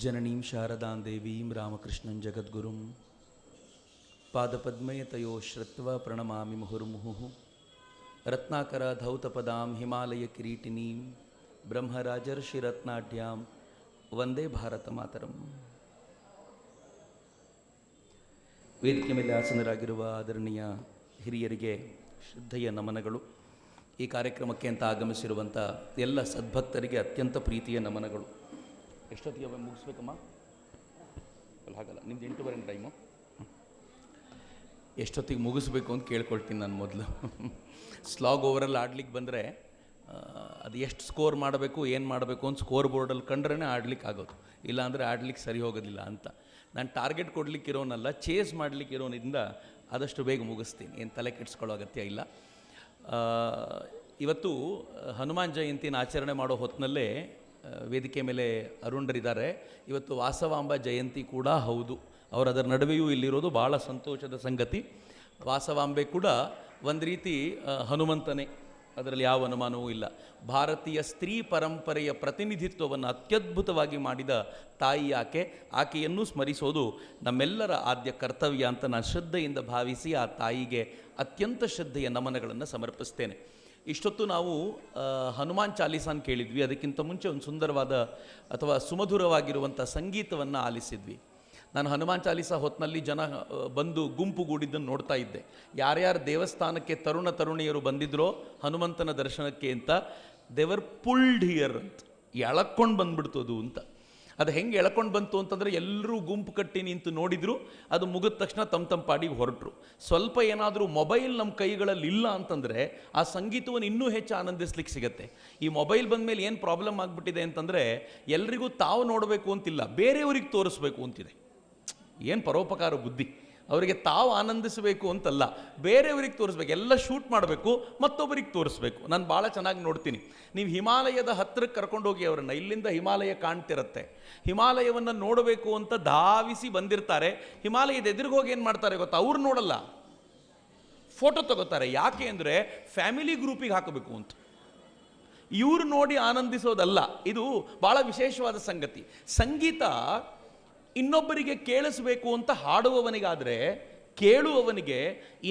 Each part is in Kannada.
ಜನನೀಂ ಶಾರದಾಂ ದೇವೀಂ ರಾಮಕೃಷ್ಣಂ ಜಗದ್ಗುರುಂ ಪಾದಪದ್ಮೇ ತಯೋ ಶ್ರುತ್ವ ಪ್ರಣಮಾಮಿ ಮುಹುರ್ಮುಹುಃ ರತ್ನಾಕರ ಧೌತಪದಾಂ ಹಿಮಾಲಯ ಕಿರೀಟಿನೀಂ ಬ್ರಹ್ಮರಾಜರ್ಷಿರತ್ನಾಢ್ಯಾಂ ವಂದೇ ಭಾರತ ಮಾತರಂ. ವೇದಿಕೆ ಮೇಲೆ ಆಸನರಾಗಿರುವ ಆದರಣೀಯ ಹಿರಿಯರಿಗೆ ಶ್ರದ್ಧೆಯ ನಮನಗಳು. ಈ ಕಾರ್ಯಕ್ರಮಕ್ಕೆ ಅಂತ ಆಗಮಿಸಿರುವಂಥ ಎಲ್ಲ ಸದ್ಭಕ್ತರಿಗೆ ಅತ್ಯಂತ ಪ್ರೀತಿಯ ನಮನಗಳು. ಎಷ್ಟೊತ್ತಿಗೆ ಮುಗಿಸ್ಬೇಕಮ್ಮ? ಅಲ್ಲ, ಹಾಗಲ್ಲ, ನಿಮ್ದು 8:15 ಟೈಮು. ಎಷ್ಟೊತ್ತಿಗೆ ಮುಗಿಸ್ಬೇಕು ಅಂತ ಕೇಳ್ಕೊಳ್ತೀನಿ ನಾನು ಮೊದಲು. ಸ್ಲಾಗ್ ಓವರಲ್ಲಿ ಆಡ್ಲಿಕ್ಕೆ ಬಂದರೆ ಅದು ಎಷ್ಟು ಸ್ಕೋರ್ ಮಾಡಬೇಕು, ಏನು ಮಾಡಬೇಕು ಅಂತ ಸ್ಕೋರ್ ಬೋರ್ಡಲ್ಲಿ ಕಂಡ್ರೇ ಆಡ್ಲಿಕ್ಕೆ ಆಗೋದು, ಇಲ್ಲಾಂದರೆ ಆಡ್ಲಿಕ್ಕೆ ಸರಿ ಹೋಗೋದಿಲ್ಲ ಅಂತ. ನಾನು ಟಾರ್ಗೆಟ್ ಕೊಡಲಿಕ್ಕಿರೋನಲ್ಲ, ಚೇಸ್ ಮಾಡಲಿಕ್ಕಿರೋನಿಂದ ಆದಷ್ಟು ಬೇಗ ಮುಗಿಸ್ತೀನಿ, ಏನು ತಲೆ ಕೆಡಿಸ್ಕೊಳ್ಳೋ ಅಗತ್ಯ ಇಲ್ಲ. ಇವತ್ತು ಹನುಮಾನ್ ಜಯಂತಿನ ಆಚರಣೆ ಮಾಡೋ ಹೊತ್ತಿನಲ್ಲೇ ವೇದಿಕೆ ಮೇಲೆ ಅರುಣರಿದ್ದಾರೆ. ಇವತ್ತು ವಾಸವಾಂಬ ಜಯಂತಿ ಕೂಡ ಹೌದು. ಅವರು ಅದರ ನಡುವೆಯೂ ಇಲ್ಲಿರೋದು ಭಾಳ ಸಂತೋಷದ ಸಂಗತಿ. ವಾಸವಾಂಬೆ ಕೂಡ ಒಂದು ರೀತಿ ಹನುಮಂತನೇ, ಅದರಲ್ಲಿ ಯಾವ ಅನುಮಾನವೂ ಇಲ್ಲ. ಭಾರತೀಯ ಸ್ತ್ರೀ ಪರಂಪರೆಯ ಪ್ರತಿನಿಧಿತ್ವವನ್ನು ಅತ್ಯದ್ಭುತವಾಗಿ ಮಾಡಿದ ತಾಯಿ ಆಕೆಯನ್ನು ಸ್ಮರಿಸೋದು ನಮ್ಮೆಲ್ಲರ ಆದ್ಯ ಕರ್ತವ್ಯ ಅಂತ ನಾನು ಶ್ರದ್ಧೆಯಿಂದ ಭಾವಿಸಿ ಆ ತಾಯಿಗೆ ಅತ್ಯಂತ ಶ್ರದ್ಧೆಯ ನಮನಗಳನ್ನು ಸಮರ್ಪಿಸ್ತೇನೆ. ಇಷ್ಟೊತ್ತು ನಾವು ಹನುಮಾನ್ ಚಾಲೀಸಾನ್ ಕೇಳಿದ್ವಿ. ಅದಕ್ಕಿಂತ ಮುಂಚೆ ಒಂದು ಸುಂದರವಾದ ಅಥವಾ ಸುಮಧುರವಾಗಿರುವಂಥ ಸಂಗೀತವನ್ನು ಆಲಿಸಿದ್ವಿ. ನಾನು ಹನುಮಾನ್ ಚಾಲೀಸಾ ಹೊತ್ತಿನಲ್ಲಿ ಜನ ಬಂದು ಗುಂಪುಗೂಡಿದ್ದನ್ನು ನೋಡ್ತಾ ಇದ್ದೆ. ಯಾರ್ಯಾರು ದೇವಸ್ಥಾನಕ್ಕೆ ತರುಣಿಯರು ಬಂದಿದ್ರೋ ಹನುಮಂತನ ದರ್ಶನಕ್ಕೆ ಅಂತ, ದೇವರ್ ಪುಲ್ಡ್ ಹಿಯರ್ ಅಂತ, ಎಳಕೊಂಡು ಬಂದ್ಬಿಡ್ತದು ಅಂತ. ಅದು ಹೆಂಗೆ ಎಳ್ಕೊಂಡು ಬಂತು ಅಂತಂದರೆ ಎಲ್ಲರೂ ಗುಂಪು ಕಟ್ಟಿ ನಿಂತು ನೋಡಿದರು. ಅದು ಮುಗಿದ ತಕ್ಷಣ ತಮ್ಮ ಪಾಡಿಗೆ ಹೊರಟರು. ಸ್ವಲ್ಪ ಏನಾದರೂ ಮೊಬೈಲ್ ನಮ್ಮ ಕೈಗಳಲ್ಲಿ ಇಲ್ಲ ಅಂತಂದರೆ ಆ ಸಂಗೀತವನ್ನು ಇನ್ನೂ ಹೆಚ್ಚು ಆನಂದಿಸ್ಲಿಕ್ಕೆ ಸಿಗುತ್ತೆ. ಈ ಮೊಬೈಲ್ ಬಂದ ಮೇಲೆ ಏನು ಪ್ರಾಬ್ಲಮ್ ಆಗಿಬಿಟ್ಟಿದೆ ಅಂತಂದರೆ ಎಲ್ರಿಗೂ ತಾವು ನೋಡಬೇಕು ಅಂತಿಲ್ಲ, ಬೇರೆಯವ್ರಿಗೆ ತೋರಿಸ್ಬೇಕು ಅಂತಿದೆ. ಏನು ಪರೋಪಕಾರ ಬುದ್ಧಿ! ಅವರಿಗೆ ತಾವು ಆನಂದಿಸಬೇಕು ಅಂತಲ್ಲ, ಬೇರೆಯವ್ರಿಗೆ ತೋರಿಸ್ಬೇಕು. ಎಲ್ಲ ಶೂಟ್ ಮಾಡಬೇಕು, ಮತ್ತೊಬ್ಬರಿಗೆ ತೋರಿಸ್ಬೇಕು. ನಾನು ಭಾಳ ಚೆನ್ನಾಗಿ ನೋಡ್ತೀನಿ. ನೀವು ಹಿಮಾಲಯದ ಹತ್ತಿರಕ್ಕೆ ಕರ್ಕೊಂಡೋಗಿ ಅವರನ್ನು, ಇಲ್ಲಿಂದ ಹಿಮಾಲಯ ಕಾಣ್ತಿರತ್ತೆ. ಹಿಮಾಲಯವನ್ನು ನೋಡಬೇಕು ಅಂತ ಧಾವಿಸಿ ಬಂದಿರ್ತಾರೆ. ಹಿಮಾಲಯದ ಎದುರಿಗೆ ಹೋಗಿ ಏನು ಮಾಡ್ತಾರೆ ಗೊತ್ತಾ? ಅವ್ರು ನೋಡಲ್ಲ, ಫೋಟೋ ತಗೋತಾರೆ. ಯಾಕೆ ಅಂದರೆ ಫ್ಯಾಮಿಲಿ ಗ್ರೂಪಿಗೆ ಹಾಕಬೇಕು ಅಂತ. ಇವರು ನೋಡಿ ಆನಂದಿಸೋದಲ್ಲ. ಇದು ಭಾಳ ವಿಶೇಷವಾದ ಸಂಗತಿ. ಸಂಗೀತ ಇನ್ನೊಬ್ಬರಿಗೆ ಕೇಳಿಸ್ಬೇಕು ಅಂತ ಹಾಡುವವನಿಗಾದರೆ, ಕೇಳುವವನಿಗೆ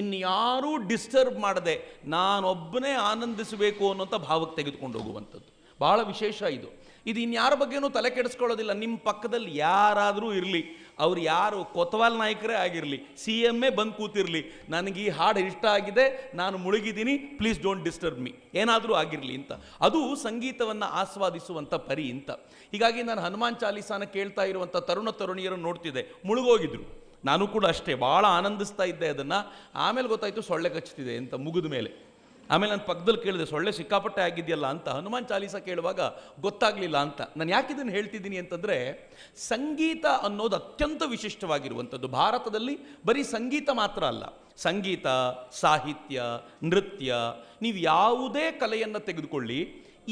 ಇನ್ಯಾರೂ ಡಿಸ್ಟರ್ಬ್ ಮಾಡದೆ ನಾನೊಬ್ಬನೇ ಆನಂದಿಸಬೇಕು ಅನ್ನೋಂಥ ಭಾವಕ್ಕೆ ತೆಗೆದುಕೊಂಡು ಹೋಗುವಂಥದ್ದು ಭಾಳ ವಿಶೇಷ ಇದು. ಇದು ಇನ್ಯಾರ ಬಗ್ಗೆನೂ ತಲೆ ಕೆಡಿಸ್ಕೊಳ್ಳೋದಿಲ್ಲ. ನಿಮ್ಮ ಪಕ್ಕದಲ್ಲಿ ಯಾರಾದರೂ ಇರಲಿ, ಅವ್ರು ಯಾರು ಕೊತ್ವಾಲ್ ನಾಯಕರೇ ಆಗಿರಲಿ, CM ಬಂದು ಕೂತಿರಲಿ, ನನಗೆ ಈ ಹಾಡು ಇಷ್ಟ ಆಗಿದೆ, ನಾನು ಮುಳುಗಿದ್ದೀನಿ, ಪ್ಲೀಸ್ ಡೋಂಟ್ ಡಿಸ್ಟರ್ಬ್ ಮೀ, ಏನಾದರೂ ಆಗಿರಲಿ ಅಂತ. ಅದು ಸಂಗೀತವನ್ನು ಆಸ್ವಾದಿಸುವಂಥ ಪರಿ ಅಂತ. ಹೀಗಾಗಿ ನಾನು ಹನುಮಾನ್ ಚಾಲೀಸಾನ ಕೇಳ್ತಾ ಇರುವಂಥ ತರುಣಿಯರನ್ನು ನೋಡ್ತಿದ್ದೆ, ಮುಳುಗೋಗಿದ್ರು. ನಾನು ಕೂಡ ಅಷ್ಟೇ ಭಾಳ ಆನಂದಿಸ್ತಾ ಇದ್ದೆ ಅದನ್ನು. ಆಮೇಲೆ ಗೊತ್ತಾಯಿತು ಸೊಳ್ಳೆ ಕಚ್ತಿದೆ ಅಂತ ಮುಗಿದ ಮೇಲೆ. ಆಮೇಲೆ ನಾನು ಪಕ್ಕದಲ್ಲಿ ಕೇಳಿದೆ, ಸೊಳ್ಳೆ ಸಿಕ್ಕಾಪಟ್ಟೆ ಆಗಿದೆಯಲ್ಲ ಅಂತ. ಹನುಮಾನ್ ಚಾಲೀಸಾ ಕೇಳುವಾಗ ಗೊತ್ತಾಗಲಿಲ್ಲ ಅಂತ. ನಾನು ಯಾಕಿದನ್ನು ಹೇಳ್ತಿದ್ದೀನಿ ಅಂತಂದರೆ, ಸಂಗೀತ ಅನ್ನೋದು ಅತ್ಯಂತ ವಿಶಿಷ್ಟವಾಗಿರುವಂಥದ್ದು. ಭಾರತದಲ್ಲಿ ಬರೀ ಸಂಗೀತ ಮಾತ್ರ ಅಲ್ಲ, ಸಂಗೀತ, ಸಾಹಿತ್ಯ, ನೃತ್ಯ, ನೀವು ಯಾವುದೇ ಕಲೆಯನ್ನು ತೆಗೆದುಕೊಳ್ಳಿ,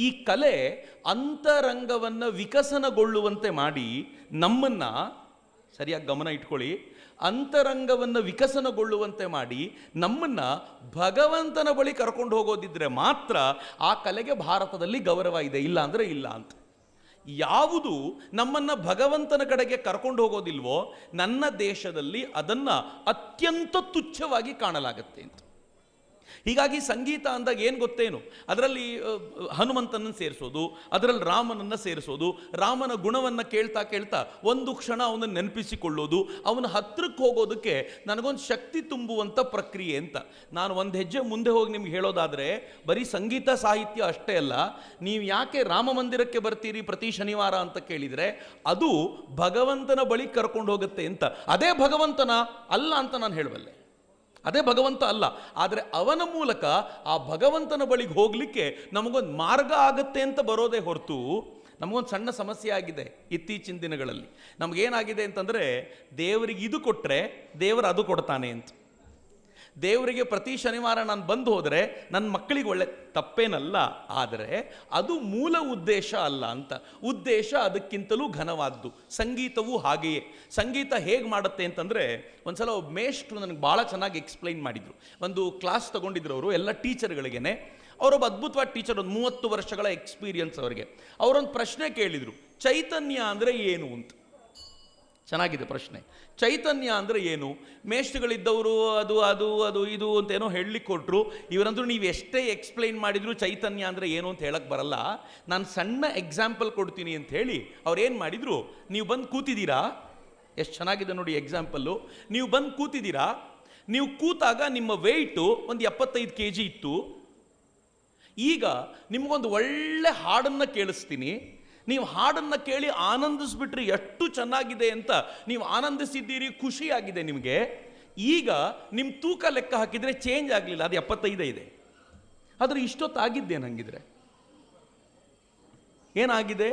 ಈ ಕಲೆ ಅಂತರಂಗವನ್ನು ವಿಕಸನಗೊಳ್ಳುವಂತೆ ಮಾಡಿ ನಮ್ಮನ್ನು, ಸರಿಯಾಗಿ ಗಮನ ಇಟ್ಕೊಳ್ಳಿ, ಅಂತರಂಗವನ್ನು ವಿಕಸನಗೊಳ್ಳುವಂತೆ ಮಾಡಿ ನಮ್ಮನ್ನು ಭಗವಂತನ ಬಳಿ ಕರ್ಕೊಂಡು ಹೋಗೋದಿದ್ರೆ ಮಾತ್ರ ಆ ಕಲೆಗೆ ಭಾರತದಲ್ಲಿ ಗೌರವ ಇದೆ, ಇಲ್ಲ ಅಂದರೆ ಇಲ್ಲ ಅಂತ. ಯಾವುದು ನಮ್ಮನ್ನು ಭಗವಂತನ ಕಡೆಗೆ ಕರ್ಕೊಂಡು ಹೋಗೋದಿಲ್ವೋ ನನ್ನ ದೇಶದಲ್ಲಿ ಅದನ್ನು ಅತ್ಯಂತ ತುಚ್ಛವಾಗಿ ಕಾಣಲಾಗತ್ತೆ ಅಂತ. ಹೀಗಾಗಿ ಸಂಗೀತ ಅಂದಾಗ ಏನು ಗೊತ್ತೇನು, ಅದರಲ್ಲಿ ಹನುಮಂತನನ್ನು ಸೇರಿಸೋದು, ಅದರಲ್ಲಿ ರಾಮನನ್ನು ಸೇರಿಸೋದು, ರಾಮನ ಗುಣವನ್ನು ಕೇಳ್ತಾ ಕೇಳ್ತಾ ಒಂದು ಕ್ಷಣ ಅವನನ್ನು ನೆನಪಿಸಿಕೊಳ್ಳೋದು, ಅವನ ಹತ್ತಿರಕ್ಕೆ ಹೋಗೋದಕ್ಕೆ ನನಗೊಂದು ಶಕ್ತಿ ತುಂಬುವಂಥ ಪ್ರಕ್ರಿಯೆ ಅಂತ. ನಾನು ಒಂದು ಹೆಜ್ಜೆ ಮುಂದೆ ಹೋಗಿ ನಿಮ್ಗೆ ಹೇಳೋದಾದರೆ, ಬರೀ ಸಂಗೀತ ಸಾಹಿತ್ಯ ಅಷ್ಟೇ ಅಲ್ಲ. ನೀವು ಯಾಕೆ ರಾಮ ಮಂದಿರಕ್ಕೆ ಬರ್ತೀರಿ ಪ್ರತಿ ಶನಿವಾರ ಅಂತ ಕೇಳಿದರೆ, ಅದು ಭಗವಂತನ ಬಳಿ ಕರ್ಕೊಂಡು ಹೋಗುತ್ತೆ ಅಂತ. ಅದೇ ಭಗವಂತನ ಅಲ್ಲ ಅಂತ ನಾನು ಹೇಳಬಲ್ಲೆ, ಅದೇ ಭಗವಂತ ಅಲ್ಲ. ಆದರೆ ಅವನ ಮೂಲಕ ಆ ಭಗವಂತನ ಬಳಿಗೆ ಹೋಗಲಿಕ್ಕೆ ನಮಗೊಂದು ಮಾರ್ಗ ಆಗತ್ತೆ ಅಂತ ಬರೋದೇ ಹೊರತು, ನಮಗೊಂದು ಸಣ್ಣ ಸಮಸ್ಯೆ ಆಗಿದೆ ಇತ್ತೀಚಿನ ದಿನಗಳಲ್ಲಿ. ನಮಗೇನಾಗಿದೆ ಅಂತಂದರೆ, ದೇವರಿಗೆ ಇದು ಕೊಟ್ಟರೆ ದೇವರು ಅದು ಕೊಡ್ತಾನೆ ಅಂತ. ದೇವರಿಗೆ ಪ್ರತಿ ಶನಿವಾರ ನಾನು ಬಂದು ಹೋದರೆ ನನ್ನ ಮಕ್ಕಳಿಗೆ ಒಳ್ಳೆ, ತಪ್ಪೇನಲ್ಲ, ಆದರೆ ಅದು ಮೂಲ ಉದ್ದೇಶ ಅಲ್ಲ ಅಂತ. ಉದ್ದೇಶ ಅದಕ್ಕಿಂತಲೂ ಘನವಾದ್ದು. ಸಂಗೀತವೂ ಹಾಗೆಯೇ. ಸಂಗೀತ ಹೇಗೆ ಮಾಡುತ್ತೆ ಅಂತಂದರೆ, ಒಂದು ಸಲ ಒಬ್ಬ ಮೇಷ್ಟ್ರು ನನಗೆ ಭಾಳ ಚೆನ್ನಾಗಿ ಎಕ್ಸ್ಪ್ಲೈನ್ ಮಾಡಿದರು. ಒಂದು ಕ್ಲಾಸ್ ತೊಗೊಂಡಿದ್ರು ಅವರು, ಎಲ್ಲ ಟೀಚರ್ಗಳಿಗೇನೆ. ಅವರೊಬ್ಬ ಅದ್ಭುತವಾದ ಟೀಚರ್, ಒಂದು 30 ವರ್ಷಗಳ ಎಕ್ಸ್ಪೀರಿಯನ್ಸ್ ಅವರಿಗೆ. ಅವರೊಂದು ಪ್ರಶ್ನೆ ಕೇಳಿದರು, ಚೈತನ್ಯ ಅಂದರೆ ಏನು ಅಂತ. ಚೆನ್ನಾಗಿದೆ ಪ್ರಶ್ನೆ. ಚೈತನ್ಯ ಅಂದರೆ ಏನು? ಮೇಷ್ಟ್ರುಗಳಿದ್ದವರು ಅದು ಅದು ಅದು ಇದು ಅಂತೇನೋ ಹೇಳಲಿಕ್ಕೆ ಕೊಟ್ಟರು. ಇವರಂದ್ರು ನೀವು ಎಷ್ಟೇ ಎಕ್ಸ್ಪ್ಲೈನ್ ಮಾಡಿದ್ರು ಚೈತನ್ಯ ಅಂದರೆ ಏನು ಅಂತ ಹೇಳಕ್ಕೆ ಬರಲ್ಲ. ನಾನು ಸಣ್ಣ ಎಕ್ಸಾಂಪಲ್ ಕೊಡ್ತೀನಿ ಅಂತ ಹೇಳಿ ಅವ್ರು ಏನು ಮಾಡಿದರು, ನೀವು ಬಂದು ಕೂತಿದ್ದೀರಾ, ಎಷ್ಟು ಚೆನ್ನಾಗಿದೆ ನೋಡಿ ಎಕ್ಸಾಂಪಲ್ಲು. ನೀವು ಬಂದು ಕೂತಿದ್ದೀರಾ, ನೀವು ಕೂತಾಗ ನಿಮ್ಮ ವೆಯ್ಟು ಒಂದು 75 kg ಇತ್ತು. ಈಗ ನಿಮಗೊಂದು ಒಳ್ಳೆ ಹಾಡನ್ನು ಕೇಳಿಸ್ತೀನಿ, ನೀವು ಹಾಡನ್ನು ಕೇಳಿ ಆನಂದಿಸ್ಬಿಟ್ರಿ, ಎಷ್ಟು ಚೆನ್ನಾಗಿದೆ ಅಂತ ನೀವು ಆನಂದಿಸಿದ್ದೀರಿ, ಖುಷಿಯಾಗಿದೆ ನಿಮಗೆ. ಈಗ ನಿಮ್ಮ ತೂಕ ಲೆಕ್ಕ ಹಾಕಿದರೆ ಚೇಂಜ್ ಆಗಲಿಲ್ಲ, ಅದು 75 ಇದೆ. ಆದರೆ ಇಷ್ಟೊತ್ತಾಗಿದ್ದೇನು ಹಂಗಿದ್ರೆ? ಏನಾಗಿದೆ?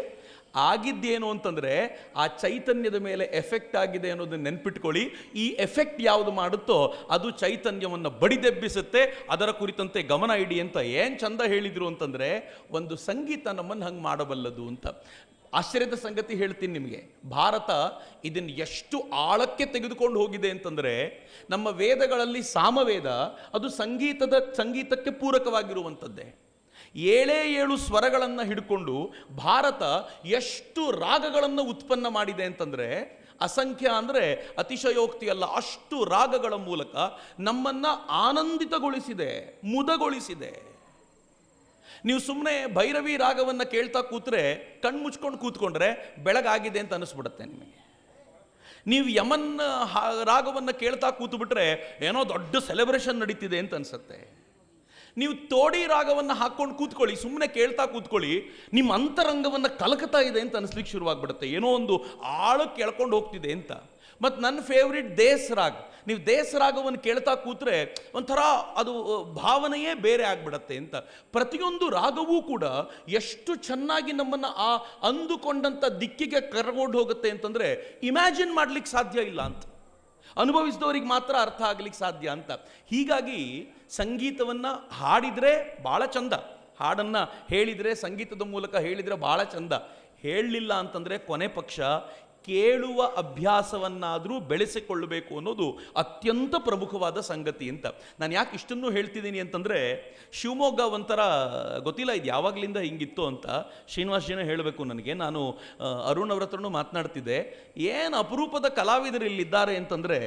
ಆಗಿದ್ದೇನು ಅಂತಂದರೆ ಆ ಚೈತನ್ಯದ ಮೇಲೆ ಎಫೆಕ್ಟ್ ಆಗಿದೆ ಅನ್ನೋದನ್ನ ನೆನ್ಪಿಟ್ಕೊಳ್ಳಿ. ಈ ಎಫೆಕ್ಟ್ ಯಾವುದು ಮಾಡುತ್ತೋ ಅದು ಚೈತನ್ಯವನ್ನು ಬಡಿದೆಬ್ಬಿಸುತ್ತೆ. ಅದರ ಕುರಿತಂತೆ ಗಮನ ಇಡಿ ಅಂತ ಏನು ಚಂದ ಹೇಳಿದರು ಅಂತಂದರೆ, ಒಂದು ಸಂಗೀತ ನಮ್ಮನ್ನು ಹಂಗೆ ಮಾಡಬಲ್ಲದು ಅಂತ. ಆಶ್ಚರ್ಯದ ಸಂಗತಿ ಹೇಳ್ತೀನಿ ನಿಮಗೆ, ಭಾರತ ಇದನ್ನು ಎಷ್ಟು ಆಳಕ್ಕೆ ತೆಗೆದುಕೊಂಡು ಹೋಗಿದೆ ಅಂತಂದರೆ, ನಮ್ಮ ವೇದಗಳಲ್ಲಿ ಸಾಮವೇದ ಅದು ಸಂಗೀತಕ್ಕೆ ಪೂರಕವಾಗಿರುವಂಥದ್ದೇ. 7 ಸ್ವರಗಳನ್ನು ಹಿಡ್ಕೊಂಡು ಭಾರತ ಎಷ್ಟು ರಾಗಗಳನ್ನು ಉತ್ಪನ್ನ ಮಾಡಿದೆ ಅಂತಂದರೆ ಅಸಂಖ್ಯ, ಅಂದರೆ ಅತಿಶಯೋಕ್ತಿ ಅಲ್ಲ. ಅಷ್ಟು ರಾಗಗಳ ಮೂಲಕ ನಮ್ಮನ್ನು ಆನಂದಿತಗೊಳಿಸಿದೆ, ಮುದಗೊಳಿಸಿದೆ. ನೀವು ಸುಮ್ಮನೆ ಭೈರವಿ ರಾಗವನ್ನು ಕೇಳ್ತಾ ಕೂತ್ರೆ, ಕಣ್ಣು ಮುಚ್ಕೊಂಡು ಕೂತ್ಕೊಂಡ್ರೆ ಬೆಳಗಾಗಿದೆ ಅಂತ ಅನಿಸ್ಬಿಡುತ್ತೆ ನಿಮಗೆ. ನೀವು ಯಮನ್ ರಾಗವನ್ನು ಕೇಳ್ತಾ ಕೂತ್ಬಿಟ್ರೆ ಏನೋ ದೊಡ್ಡ ಸೆಲೆಬ್ರೇಷನ್ ನಡೀತಿದೆ ಅಂತ ಅನಿಸುತ್ತೆ. ನೀವು ತೋಡಿ ರಾಗವನ್ನು ಹಾಕ್ಕೊಂಡು ಕೂತ್ಕೊಳ್ಳಿ, ಸುಮ್ಮನೆ ಕೇಳ್ತಾ ಕೂತ್ಕೊಳ್ಳಿ, ನಿಮ್ಮ ಅಂತರಂಗವನ್ನು ಕಲಕತಾ ಇದೆ ಅಂತ ಅನಿಸ್ಲಿಕ್ಕೆ ಶುರುವಾಗ್ಬಿಡುತ್ತೆ, ಏನೋ ಒಂದು ಆಳಕ್ಕೆ ಎಳ್ಕೊಂಡು ಹೋಗ್ತಿದೆ ಅಂತ. ಮತ್ತು ನನ್ನ ಫೇವ್ರಿಟ್ ದೇಸ್ ರಾಗ್, ನೀವು ದೇಸ್ ರಾಗವನ್ನು ಕೇಳ್ತಾ ಕೂತ್ರೆ ಒಂಥರ ಅದು ಭಾವನೆಯೇ ಬೇರೆ ಆಗಿಬಿಡತ್ತೆ ಅಂತ. ಪ್ರತಿಯೊಂದು ರಾಗವೂ ಕೂಡ ಎಷ್ಟು ಚೆನ್ನಾಗಿ ನಮ್ಮನ್ನು ಆ ಅಂದುಕೊಂಡಂಥ ದಿಕ್ಕಿಗೆ ಕರ್ಕೊಂಡು ಹೋಗುತ್ತೆ ಅಂತಂದರೆ ಇಮ್ಯಾಜಿನ್ ಮಾಡಲಿಕ್ಕೆ ಸಾಧ್ಯ ಇಲ್ಲ ಅಂತ. ಅನುಭವಿಸಿದವರಿಗೆ ಮಾತ್ರ ಅರ್ಥ ಆಗಲಿಕ್ಕೆ ಸಾಧ್ಯ ಅಂತ. ಹೀಗಾಗಿ ಸಂಗೀತವನ್ನು ಹಾಡಿದರೆ ಭಾಳ ಚಂದ, ಹಾಡನ್ನು ಹೇಳಿದರೆ, ಸಂಗೀತದ ಮೂಲಕ ಹೇಳಿದರೆ ಭಾಳ ಚಂದ. ಹೇಳಲಿಲ್ಲ ಅಂತಂದರೆ ಕೊನೆ ಪಕ್ಷ ಕೇಳುವ ಅಭ್ಯಾಸವನ್ನಾದರೂ ಬೆಳೆಸಿಕೊಳ್ಳಬೇಕು ಅನ್ನೋದು ಅತ್ಯಂತ ಪ್ರಮುಖವಾದ ಸಂಗತಿ ಅಂತ. ನಾನು ಯಾಕೆ ಇಷ್ಟನ್ನು ಹೇಳ್ತಿದ್ದೀನಿ ಅಂತಂದರೆ, ಶಿವಮೊಗ್ಗ ಒಂಥರ ಗೊತ್ತಿಲ್ಲ ಇದು ಯಾವಾಗಲಿಂದ ಹಿಂಗಿತ್ತು ಅಂತ. ಶ್ರೀನಿವಾಸ್ ಜಿನ ಹೇಳಬೇಕು ನನಗೆ. ನಾನು ಅರುಣ್ ಅವ್ರ ಹತ್ರನೂ ಮಾತನಾಡ್ತಿದ್ದೆ, ಏನು ಅಪರೂಪದ ಕಲಾವಿದರು ಇಲ್ಲಿದ್ದಾರೆ ಅಂತಂದರೆ,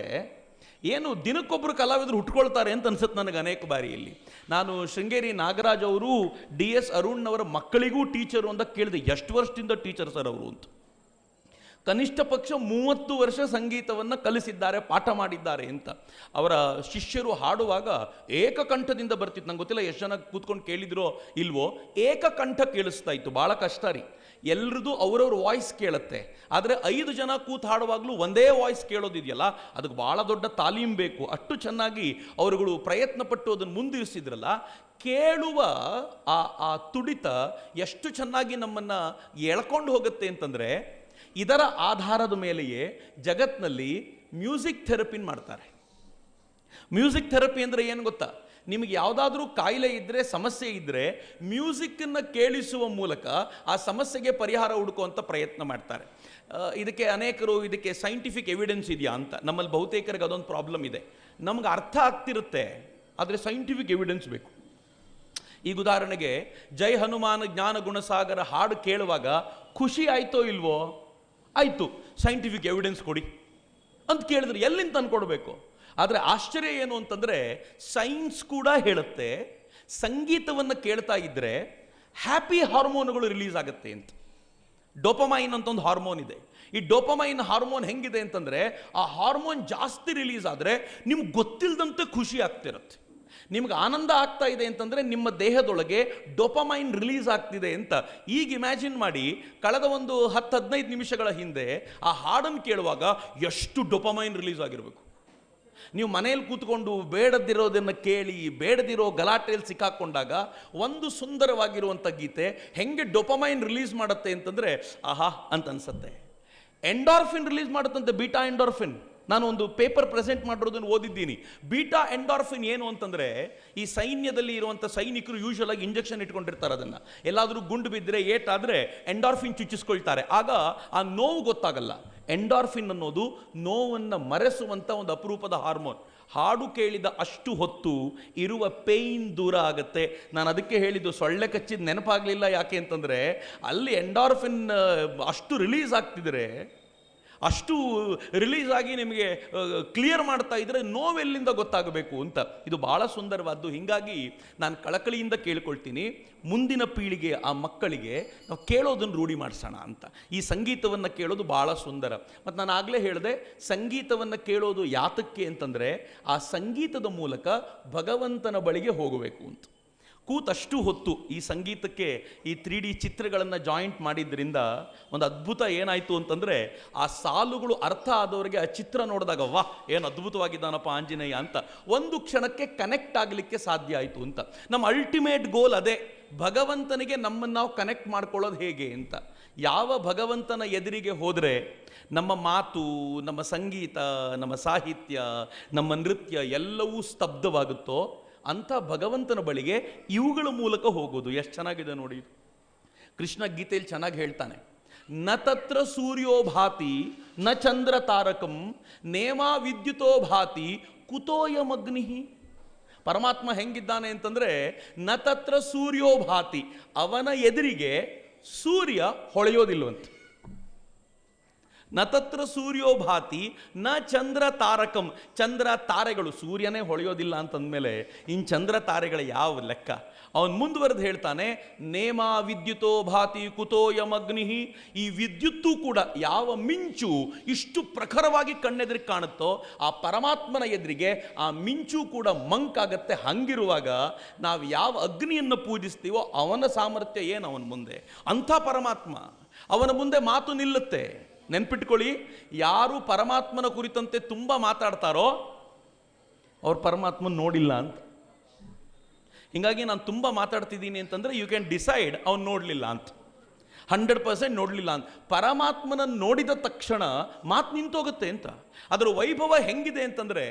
ಏನು ದಿನಕ್ಕೊಬ್ಬರು ಕಲಾವಿದರು ಹುಟ್ಕೊಳ್ತಾರೆ ಅಂತ ಅನ್ಸುತ್ತೆ ನನಗೆ ಅನೇಕ ಬಾರಿ. ಇಲ್ಲಿ ನಾನು ಶೃಂಗೇರಿ ನಾಗರಾಜ್ ಅವರು DS ಅರುಣ್ನವರ ಮಕ್ಕಳಿಗೂ ಟೀಚರು ಅಂತ ಕೇಳಿದೆ, ಎಷ್ಟು ವರ್ಷದಿಂದ ಟೀಚರ್ ಸರ್ ಅವರು ಅಂತ. ಕನಿಷ್ಠ ಪಕ್ಷ 30 ವರ್ಷ ಸಂಗೀತವನ್ನು ಕಲಿಸಿದ್ದಾರೆ, ಪಾಠ ಮಾಡಿದ್ದಾರೆ ಅಂತ. ಅವರ ಶಿಷ್ಯರು ಹಾಡುವಾಗ ಏಕಕಂಠದಿಂದ ಬರ್ತಿತ್ತು. ನಂಗೆ ಗೊತ್ತಿಲ್ಲ ಎಷ್ಟು ಜನ ಕೂತ್ಕೊಂಡು ಕೇಳಿದ್ರೋ ಇಲ್ವೋ, ಏಕಕಂಠ ಕೇಳಿಸ್ತಾ ಇತ್ತು. ಭಾಳ ಕಷ್ಟ ರೀ, ಎಲ್ರದ್ದು ಅವ್ರವ್ರ ವಾಯ್ಸ್ ಕೇಳುತ್ತೆ. ಆದರೆ 5 ಜನ ಕೂತು ಹಾಡುವಾಗಲೂ ಒಂದೇ ವಾಯ್ಸ್ ಕೇಳೋದಿದೆಯಲ್ಲ, ಅದಕ್ಕೆ ಭಾಳ ದೊಡ್ಡ ತಾಲೀಮ್ ಬೇಕು. ಅಷ್ಟು ಚೆನ್ನಾಗಿ ಅವರುಗಳು ಪ್ರಯತ್ನಪಟ್ಟು ಅದನ್ನು ಮುಂದಿರಿಸಿದ್ರಲ್ಲ. ಕೇಳುವ ಆ ತುಡಿತ ಎಷ್ಟು ಚೆನ್ನಾಗಿ ನಮ್ಮನ್ನು ಎಳ್ಕೊಂಡು ಹೋಗುತ್ತೆ ಅಂತಂದರೆ, ಇದರ ಆಧಾರದ ಮೇಲೆಯೇ ಜಗತ್ತಿನಲ್ಲಿ ಮ್ಯೂಸಿಕ್ ಥೆರಪಿನ ಮಾಡ್ತಾರೆ. ಮ್ಯೂಸಿಕ್ ಥೆರಪಿ ಅಂದರೆ ಏನು ಗೊತ್ತಾ? ನಿಮಗೆ ಯಾವುದಾದ್ರೂ ಕಾಯಿಲೆ ಇದ್ದರೆ, ಸಮಸ್ಯೆ ಇದ್ದರೆ, ಮ್ಯೂಸಿಕ್ಕನ್ನು ಕೇಳಿಸುವ ಮೂಲಕ ಆ ಸಮಸ್ಯೆಗೆ ಪರಿಹಾರ ಹುಡುಕುವಂಥ ಪ್ರಯತ್ನ ಮಾಡ್ತಾರೆ. ಇದಕ್ಕೆ ಸೈಂಟಿಫಿಕ್ ಎವಿಡೆನ್ಸ್ ಇದೆಯಾ ಅಂತ. ನಮ್ಮಲ್ಲಿ ಬಹುತೇಕರಿಗೆ ಅದೊಂದು ಪ್ರಾಬ್ಲಮ್ ಇದೆ. ನಮ್ಗೆ ಅರ್ಥ ಆಗ್ತಿರುತ್ತೆ, ಆದರೆ ಸೈಂಟಿಫಿಕ್ ಎವಿಡೆನ್ಸ್ ಬೇಕು. ಈಗ ಉದಾಹರಣೆಗೆ ಜೈ ಹನುಮಾನ ಜ್ಞಾನ ಗುಣಸಾಗರ ಹಾಡು ಕೇಳುವಾಗ ಖುಷಿ ಆಯಿತೋ ಇಲ್ವೋ? ಆಯಿತು, ಸೈಂಟಿಫಿಕ್ ಎವಿಡೆನ್ಸ್ ಕೊಡಿ ಅಂತ ಕೇಳಿದ್ರೆ ಎಲ್ಲಿಂದ ತಂದ್ಕೊಡ್ಬೇಕು? ಆದರೆ ಆಶ್ಚರ್ಯ ಏನು ಅಂತಂದರೆ, ಸೈನ್ಸ್ ಕೂಡ ಹೇಳುತ್ತೆ ಸಂಗೀತವನ್ನು ಕೇಳ್ತಾ ಇದ್ದರೆ ಹ್ಯಾಪಿ ಹಾರ್ಮೋನ್ಗಳು ರಿಲೀಸ್ ಆಗುತ್ತೆ ಅಂತ. ಡೋಪಮೈನ್ ಅಂತ ಒಂದು ಹಾರ್ಮೋನ್ ಇದೆ. ಈ ಡೋಪಮೈನ್ ಹಾರ್ಮೋನ್ ಹೆಂಗಿದೆ ಅಂತಂದರೆ, ಆ ಹಾರ್ಮೋನ್ ಜಾಸ್ತಿ ರಿಲೀಸ್ ಆದರೆ ನಿಮ್ಗೆ ಗೊತ್ತಿಲ್ಲದಂತೆ ಖುಷಿ ಆಗ್ತಿರುತ್ತೆ. ನಿಮ್ಗೆ ಆನಂದ ಆಗ್ತಾ ಇದೆ ಅಂತಂದರೆ ನಿಮ್ಮ ದೇಹದೊಳಗೆ ಡೋಪಮೈನ್ ರಿಲೀಸ್ ಆಗ್ತಿದೆ ಅಂತ. ಈಗ ಇಮ್ಯಾಜಿನ್ ಮಾಡಿ, ಕಳೆದ ಒಂದು 10-15 ನಿಮಿಷಗಳ ಹಿಂದೆ ಆ ಹಾಡನ್ನು ಕೇಳುವಾಗ ಎಷ್ಟು ಡೋಪಮೈನ್ ರಿಲೀಸ್ ಆಗಿರಬೇಕು. ನೀವು ಮನೆಯಲ್ಲಿ ಕೂತ್ಕೊಂಡು ಬೇಡದಿರೋದನ್ನು ಕೇಳಿ, ಬೇಡದಿರೋ ಗಲಾಟೆಯಲ್ಲಿ ಸಿಕ್ಕಾಕೊಂಡಾಗ ಒಂದು ಸುಂದರವಾಗಿರುವಂಥ ಗೀತೆ ಹೆಂಗೆ ಡೋಪಮೈನ್ ರಿಲೀಸ್ ಮಾಡುತ್ತೆ ಅಂತಂದರೆ ಆಹಾ ಅಂತ ಅನ್ಸುತ್ತೆ. ಎಂಡಾರ್ಫಿನ್ ರಿಲೀಸ್ ಮಾಡುತ್ತಂತೆ, ಬೀಟಾ ಎಂಡಾರ್ಫಿನ್. ನಾನು ಒಂದು ಪೇಪರ್ ಪ್ರೆಸೆಂಟ್ ಮಾಡಿರೋದನ್ನು ಓದಿದ್ದೀನಿ. ಬೀಟಾ ಎಂಡಾರ್ಫಿನ್ ಏನು ಅಂತಂದರೆ, ಈ ಸೈನ್ಯದಲ್ಲಿ ಇರುವಂಥ ಸೈನಿಕರು ಯೂಶುವಲ್ ಆಗಿ ಇಂಜೆಕ್ಷನ್ ಇಟ್ಕೊಂಡಿರ್ತಾರೆ. ಅದನ್ನು ಎಲ್ಲಾದರೂ ಗುಂಡು ಬಿದ್ದರೆ, ಏಟಾದರೆ ಎಂಡಾರ್ಫಿನ್ ಚುಚ್ಚಿಸ್ಕೊಳ್ತಾರೆ. ಆಗ ಆ ನೋವು ಗೊತ್ತಾಗಲ್ಲ. ಎಂಡಾರ್ಫಿನ್ ಅನ್ನೋದು ನೋವನ್ನು ಮರೆಸುವಂಥ ಒಂದು ಅಪರೂಪದ ಹಾರ್ಮೋನ್. ಹಾಡು ಕೇಳಿದ ಅಷ್ಟು ಹೊತ್ತು ಇರುವ ಪೇಯ್ನ್ ದೂರ ಆಗುತ್ತೆ. ನಾನು ಅದಕ್ಕೆ ಹೇಳಿದ್ದು, ಸೊಳ್ಳೆ ಕಚ್ಚಿದ ನೆನಪಾಗಲಿಲ್ಲ. ಯಾಕೆ ಅಂತಂದರೆ ಅಲ್ಲಿ ಎಂಡಾರ್ಫಿನ್ ಅಷ್ಟು ರಿಲೀಸ್ ಆಗ್ತಿದ್ರೆ ಅಷ್ಟು ರಿಲೀಸ್ ಆಗಿ ನಿಮಗೆ ಕ್ಲಿಯರ್ ಮಾಡ್ತಾ ಇದ್ರೆ ನೋವೆಲ್ಲಿಂದ ಗೊತ್ತಾಗಬೇಕು ಅಂತ. ಇದು ಭಾಳ ಸುಂದರವಾದ್ದು. ಹೀಗಾಗಿ ನಾನು ಕಳಕಳಿಯಿಂದ ಕೇಳ್ಕೊಳ್ತೀನಿ, ಮುಂದಿನ ಪೀಳಿಗೆ ಆ ಮಕ್ಕಳಿಗೆ ನಾವು ಕೇಳೋದನ್ನು ರೂಢಿ ಮಾಡಿಸೋಣ ಅಂತ. ಈ ಸಂಗೀತವನ್ನು ಕೇಳೋದು ಭಾಳ ಸುಂದರ. ಮತ್ತು ನಾನು ಆಗಲೇ ಹೇಳಿದೆ, ಸಂಗೀತವನ್ನು ಕೇಳೋದು ಯಾತಕ್ಕೆ ಅಂತಂದರೆ ಆ ಸಂಗೀತದ ಮೂಲಕ ಭಗವಂತನ ಬಳಿಗೆ ಹೋಗಬೇಕು ಅಂತ. ಕೂತಷ್ಟು ಹೊತ್ತು ಈ ಸಂಗೀತಕ್ಕೆ ಈ 3D ಚಿತ್ರಗಳನ್ನು ಜಾಯಿಂಟ್ ಮಾಡಿದ್ರಿಂದ ಒಂದು ಅದ್ಭುತ ಏನಾಯಿತು ಅಂತಂದರೆ, ಆ ಸಾಲುಗಳು ಅರ್ಥ ಆದವರಿಗೆ ಆ ಚಿತ್ರ ನೋಡಿದಾಗ ವಾಹ್ ಏನು ಅದ್ಭುತವಾಗಿದ್ದಾನಪ್ಪ ಆಂಜನೇಯ ಅಂತ ಒಂದು ಕ್ಷಣಕ್ಕೆ ಕನೆಕ್ಟ್ ಆಗಲಿಕ್ಕೆ ಸಾಧ್ಯ ಆಯಿತು ಅಂತ. ನಮ್ಮ ಅಲ್ಟಿಮೇಟ್ ಗೋಲ್ ಅದೇ, ಭಗವಂತನಿಗೆ ನಮ್ಮನ್ನು ನಾವು ಕನೆಕ್ಟ್ ಮಾಡ್ಕೊಳ್ಳೋದು ಹೇಗೆ ಅಂತ. ಯಾವ ಭಗವಂತನ ಎದುರಿಗೆ ಹೋದರೆ ನಮ್ಮ ಮಾತು, ನಮ್ಮ ಸಂಗೀತ, ನಮ್ಮ ಸಾಹಿತ್ಯ, ನಮ್ಮ ನೃತ್ಯ ಎಲ್ಲವೂ ಸ್ತಬ್ಧವಾಗುತ್ತೋ ಅಂಥ ಭಗವಂತನ ಬಳಿಗೆ ಇವುಗಳ ಮೂಲಕ ಹೋಗೋದು. ಎಷ್ಟು ಚೆನ್ನಾಗಿದೆ ನೋಡಿ. ಕೃಷ್ಣ ಗೀತೆಯಲ್ಲಿ ಚೆನ್ನಾಗಿ ಹೇಳ್ತಾನೆ, ನ ತತ್ರ ಸೂರ್ಯೋ ಭಾತಿ ನ ಚಂದ್ರ ತಾರಕಂ ನೇಮಾ ವಿದ್ಯುತೋ ಭಾತಿ ಕುತೋಯಮಗ್ನಿ. ಪರಮಾತ್ಮ ಹೆಂಗಿದ್ದಾನೆ ಅಂತಂದರೆ, ನ ತತ್ರ ಸೂರ್ಯೋ ಭಾತಿ, ಅವನ ಎದುರಿಗೆ ಸೂರ್ಯ ಹೊಳೆಯೋದಿಲ್ವಂತೆ. ನ ತತ್ರ ಸೂರ್ಯೋ ಭಾತಿ ನ ಚಂದ್ರ ತಾರಕಂ, ಚಂದ್ರ ತಾರೆಗಳು, ಸೂರ್ಯನೇ ಹೊಳೆಯೋದಿಲ್ಲ ಅಂತಂದಮೇಲೆ ಇನ್ನು ಚಂದ್ರ ತಾರೆಗಳ ಯಾವ ಲೆಕ್ಕ. ಅವನು ಮುಂದುವರೆದು ಹೇಳ್ತಾನೆ, ನೇಮಾ ವಿದ್ಯುತೋ ಭಾತಿ ಕುತೋಯಮಗ್ನಿ. ಈ ವಿದ್ಯುತ್ತು ಕೂಡ, ಯಾವ ಮಿಂಚು ಇಷ್ಟು ಪ್ರಖರವಾಗಿ ಕಣ್ಣೆದುರಿಗೆ ಕಾಣುತ್ತೋ ಆ ಪರಮಾತ್ಮನ ಎದುರಿಗೆ ಆ ಮಿಂಚು ಕೂಡ ಮಂಕಾಗತ್ತೆ. ಹಂಗಿರುವಾಗ ನಾವು ಯಾವ ಅಗ್ನಿಯನ್ನು ಪೂಜಿಸ್ತೀವೋ ಅವನ ಸಾಮರ್ಥ್ಯ ಏನು ಅವನ ಮುಂದೆ? ಅಂಥ ಪರಮಾತ್ಮ, ಅವನ ಮುಂದೆ ಮಾತು ನಿಲ್ಲುತ್ತೆ. ನೆನ್ಪಿಟ್ಕೊಳ್ಳಿ, ಯಾರು ಪರಮಾತ್ಮನ ಕುರಿತಂತೆ ತುಂಬ ಮಾತಾಡ್ತಾರೋ ಅವ್ರು ಪರಮಾತ್ಮನ ನೋಡಿಲ್ಲ ಅಂತ. ಹೀಗಾಗಿ ನಾನು ತುಂಬ ಮಾತಾಡ್ತಿದ್ದೀನಿ ಅಂತಂದರೆ ಯು ಕ್ಯಾನ್ ಡಿಸೈಡ್ ಅವ್ನು ನೋಡಲಿಲ್ಲ ಅಂತ, 100% ನೋಡಲಿಲ್ಲ ಅಂತ. ಪರಮಾತ್ಮನ ನೋಡಿದ ತಕ್ಷಣ ಮಾತು ನಿಂತೋಗುತ್ತೆ ಅಂತ. ಅದರ ವೈಭವ ಹೆಂಗಿದೆ ಅಂತಂದರೆ,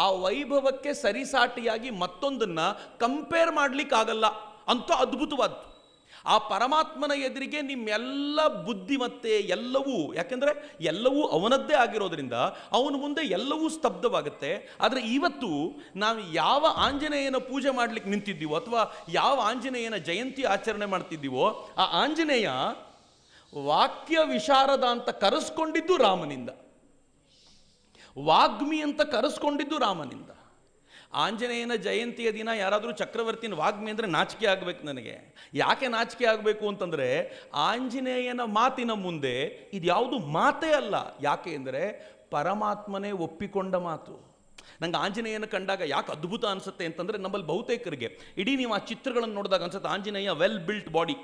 ಆ ವೈಭವಕ್ಕೆ ಸರಿಸಾಟಿಯಾಗಿ ಮತ್ತೊಂದನ್ನು ಕಂಪೇರ್ ಮಾಡಲಿಕ್ಕಾಗಲ್ಲ ಅಂತ ಅದ್ಭುತವಾದ್ದು. ಆ ಪರಮಾತ್ಮನ ಎದುರಿಗೆ ನಿಮ್ಮೆಲ್ಲ ಬುದ್ಧಿಮತ್ತೆ ಎಲ್ಲವೂ, ಯಾಕೆಂದರೆ ಎಲ್ಲವೂ ಅವನದ್ದೇ ಆಗಿರೋದ್ರಿಂದ ಅವನ ಮುಂದೆ ಎಲ್ಲವೂ ಸ್ತಬ್ಧವಾಗುತ್ತೆ. ಆದರೆ ಇವತ್ತು ನಾವು ಯಾವ ಆಂಜನೇಯನ ಪೂಜೆ ಮಾಡಲಿಕ್ಕೆ ನಿಂತಿದ್ದೀವೋ ಅಥವಾ ಯಾವ ಆಂಜನೇಯನ ಜಯಂತಿ ಆಚರಣೆ ಮಾಡ್ತಿದ್ದೀವೋ ಆ ಆಂಜನೇಯ ವಾಕ್ಯ ವಿಶಾರದ ಅಂತ ಕರೆಸ್ಕೊಂಡಿದ್ದು ರಾಮನಿಂದ, ವಾಗ್ಮಿ ಅಂತ ಕರೆಸ್ಕೊಂಡಿದ್ದು ರಾಮನಿಂದ. ಆಂಜನೇಯನ ಜಯಂತಿಯ ದಿನ ಯಾರಾದರೂ ಚಕ್ರವರ್ತಿನ ವಾಗ್ಮಿ ಅಂದರೆ ನಾಚಿಕೆ ಆಗಬೇಕು ನನಗೆ. ಯಾಕೆ ನಾಚಿಕೆ ಆಗಬೇಕು ಅಂತಂದರೆ, ಆಂಜನೇಯನ ಮಾತಿನ ಮುಂದೆ ಇದ್ಯಾವುದು ಮಾತೇ ಅಲ್ಲ. ಯಾಕೆ ಅಂದರೆ ಪರಮಾತ್ಮನೇ ಒಪ್ಪಿಕೊಂಡ ಮಾತು. ನಂಗೆ ಆಂಜನೇಯನ ಕಂಡಾಗ ಯಾಕೆ ಅದ್ಭುತ ಅನಿಸುತ್ತೆ ಅಂತಂದರೆ, ನಮ್ಮಲ್ಲಿ ಬಹುತೇಕರಿಗೆ ಇಡೀ ನೀವು ಆ ಚಿತ್ರಗಳನ್ನು ನೋಡಿದಾಗ ಅನ್ಸುತ್ತೆ ಆಂಜನೇಯ ವೆಲ್ ಬಿಲ್ಟ್ ಬಾಡಿ,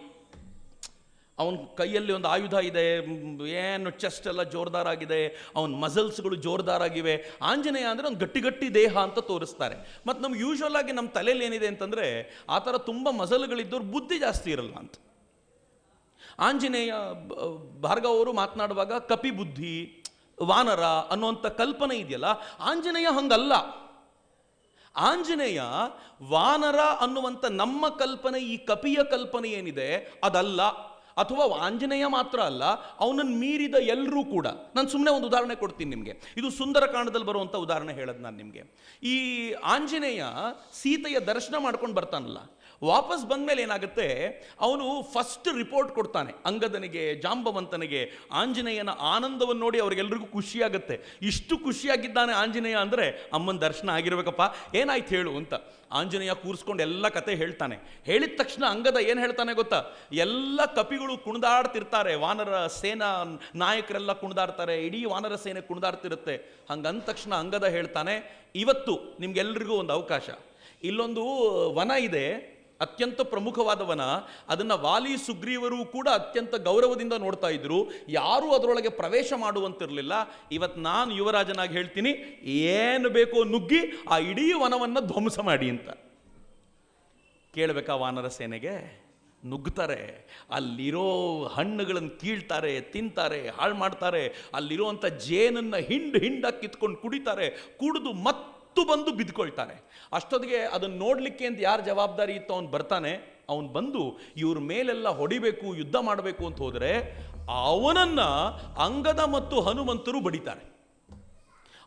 ಅವನ ಕೈಯಲ್ಲಿ ಒಂದು ಆಯುಧ ಇದೆ, ಏನು ಚೆಸ್ಟ್ ಎಲ್ಲ ಜೋರ್ದಾರಾಗಿದೆ, ಅವನ ಮಸಲ್ಸ್ಗಳು ಜೋರ್ದಾರಾಗಿವೆ. ಆಂಜನೇಯ ಅಂದರೆ ಒಂದು ಗಟ್ಟಿ ದೇಹ ಅಂತ ತೋರಿಸ್ತಾರೆ. ಮತ್ತು ನಮ್ಗೆ ಯೂಶ್ವಲ್ ಆಗಿ ನಮ್ಮ ತಲೆಯಲ್ಲಿ ಏನಿದೆ ಅಂತಂದರೆ, ಆ ಥರ ತುಂಬ ಮಸಲ್ಗಳಿದ್ದವ್ರು ಬುದ್ಧಿ ಜಾಸ್ತಿ ಇರಲ್ಲ ಅಂತ. ಆಂಜನೇಯ ಭಾರ್ಗವ ಅವರು ಮಾತನಾಡುವಾಗ ಕಪಿ ಬುದ್ಧಿ, ವಾನರ ಅನ್ನುವಂಥ ಕಲ್ಪನೆ ಇದೆಯಲ್ಲ, ಆಂಜನೇಯ ಹಂಗಲ್ಲ. ಆಂಜನೇಯ ವಾನರ ಅನ್ನುವಂಥ ನಮ್ಮ ಕಲ್ಪನೆ, ಈ ಕಪಿಯ ಕಲ್ಪನೆ ಏನಿದೆ ಅದಲ್ಲ. ಅಥವಾ ಆಂಜನೇಯ ಮಾತ್ರ ಅಲ್ಲ, ಅವನನ್ನು ಮೀರಿದ ಎಲ್ಲರೂ ಕೂಡ. ನಾನು ಸುಮ್ಮನೆ ಒಂದು ಉದಾಹರಣೆ ಕೊಡ್ತೀನಿ ನಿಮಗೆ. ಇದು ಸುಂದರಕಾಂಡದಲ್ಲಿ ಬರುವಂಥ ಉದಾಹರಣೆ ಹೇಳೋದು ನಾನು ನಿಮಗೆ. ಈ ಆಂಜನೇಯ ಸೀತೆಯ ದರ್ಶನ ಮಾಡ್ಕೊಂಡು ಬರ್ತಾನಲ್ಲ, ವಾಪಸ್ ಬಂದಮೇಲೆ ಏನಾಗುತ್ತೆ, ಅವನು ಫಸ್ಟ್ ರಿಪೋರ್ಟ್ ಕೊಡ್ತಾನೆ ಅಂಗದನಿಗೆ, ಜಾಂಬವಂತನಿಗೆ. ಆಂಜನೇಯನ ಆನಂದವನ್ನು ನೋಡಿ ಅವ್ರಿಗೆಲ್ರಿಗೂ ಖುಷಿಯಾಗುತ್ತೆ. ಇಷ್ಟು ಖುಷಿಯಾಗಿದ್ದಾನೆ ಆಂಜನೇಯ ಅಂದರೆ ಅಮ್ಮನ ದರ್ಶನ ಆಗಿರ್ಬೇಕಪ್ಪ, ಏನಾಯ್ತು ಹೇಳು ಅಂತ. ಆಂಜನೇಯ ಕೂರಿಸ್ಕೊಂಡು ಎಲ್ಲ ಕತೆ ಹೇಳ್ತಾನೆ. ಹೇಳಿದ ತಕ್ಷಣ ಅಂಗದ ಏನು ಹೇಳ್ತಾನೆ ಗೊತ್ತಾ, ಎಲ್ಲ ಕಪಿಗಳು ಕುಣಿದಾಡ್ತಿರ್ತಾರೆ, ವಾನರ ಸೇನಾ ನಾಯಕರೆಲ್ಲ ಕುಣಿದಾಡ್ತಾರೆ, ಇಡೀ ವಾನರ ಸೇನೆ ಕುಣಿದಾಡ್ತಿರುತ್ತೆ. ಹಂಗಂದ ತಕ್ಷಣ ಅಂಗದ ಹೇಳ್ತಾನೆ, ಇವತ್ತು ನಿಮ್ಗೆಲ್ರಿಗೂ ಒಂದು ಅವಕಾಶ. ಇಲ್ಲೊಂದು ವನ ಇದೆ, ಅತ್ಯಂತ ಪ್ರಮುಖವಾದ ವನ. ಅದನ್ನು ವಾಲಿ ಸುಗ್ರೀವರು ಕೂಡ ಅತ್ಯಂತ ಗೌರವದಿಂದ ನೋಡ್ತಾ ಇದ್ರು. ಯಾರೂ ಅದರೊಳಗೆ ಪ್ರವೇಶ ಮಾಡುವಂತಿರಲಿಲ್ಲ. ಇವತ್ತು ನಾನು ಯುವರಾಜನಾಗಿ ಹೇಳ್ತೀನಿ, ಏನು ಬೇಕೋ ನುಗ್ಗಿ ಆ ಇಡೀ ವನವನ್ನು ಧ್ವಂಸ ಮಾಡಿ ಅಂತ. ಕೇಳಬೇಕಾ ವಾನರ ಸೇನೆಗೆ? ನುಗ್ತಾರೆ, ಅಲ್ಲಿರೋ ಹಣ್ಣುಗಳನ್ನು ಕೀಳ್ತಾರೆ, ತಿಂತಾರೆ, ಹಾಳು ಮಾಡ್ತಾರೆ. ಅಲ್ಲಿರುವಂಥ ಜೇನನ್ನು ಹಿಂಡಾಗಿ ಕಿತ್ಕೊಂಡು ಕುಡಿತಾರೆ, ಕುಡಿದು ಬಂದು ಬಿದ್ಕೊಳ್ತಾನೆ. ಅಷ್ಟೊತ್ತಿಗೆ ಅದನ್ನು ನೋಡಲಿಕ್ಕೆ ಅಂತ ಯಾರು ಜವಾಬ್ದಾರಿ ಇತ್ತು ಅವನು ಬರ್ತಾನೆ. ಅವನು ಬಂದು ಇವ್ರ ಮೇಲೆಲ್ಲ ಹೊಡಿಬೇಕು, ಯುದ್ಧ ಮಾಡಬೇಕು ಅಂತ ಹೋದರೆ ಅವನನ್ನು ಅಂಗದ ಮತ್ತು ಹನುಮಂತರು ಬಡಿತಾರೆ.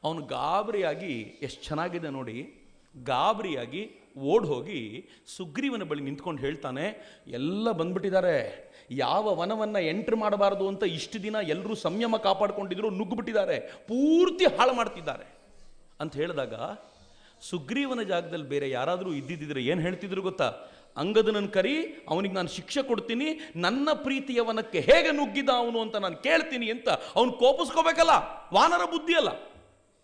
ಅವನು ಗಾಬರಿಯಾಗಿ, ಎಷ್ಟು ಚೆನ್ನಾಗಿದೆ ನೋಡಿ, ಗಾಬರಿಯಾಗಿ ಓಡ್ ಹೋಗಿ ಸುಗ್ರೀವನ ಬಳಿ ನಿಂತ್ಕೊಂಡು ಹೇಳ್ತಾನೆ, ಎಲ್ಲ ಬಂದ್ಬಿಟ್ಟಿದ್ದಾರೆ, ಯಾವ ವನವನ್ನು ಎಂಟ್ರ್ ಮಾಡಬಾರದು ಅಂತ ಇಷ್ಟು ದಿನ ಎಲ್ಲರೂ ಸಂಯಮ ಕಾಪಾಡಿಕೊಂಡಿದ್ರು, ನುಗ್ಗುಬಿಟ್ಟಿದ್ದಾರೆ, ಪೂರ್ತಿ ಹಾಳು ಮಾಡ್ತಿದ್ದಾರೆ ಅಂತ ಹೇಳಿದಾಗ ಸುಗ್ರೀವನ ಜಾಗದಲ್ಲಿ ಬೇರೆ ಯಾರಾದರೂ ಇದ್ದಿದ್ದರೆ ಏನು ಹೇಳ್ತಿದ್ರು ಗೊತ್ತಾ? ಅಂಗದನನ್ನು ಕರಿ, ಅವನಿಗೆ ನಾನು ಶಿಕ್ಷೆ ಕೊಡ್ತೀನಿ, ನನ್ನ ಪ್ರೀತಿಯ ವನಕ್ಕೆ ಹೇಗೆ ನುಗ್ಗಿದ ಅವನು ಅಂತ ನಾನು ಕೇಳ್ತೀನಿ ಅಂತ ಅವನು ಕೋಪಿಸ್ಕೋಬೇಕಲ್ಲ. ವಾನರ ಬುದ್ಧಿ ಅಲ್ಲ,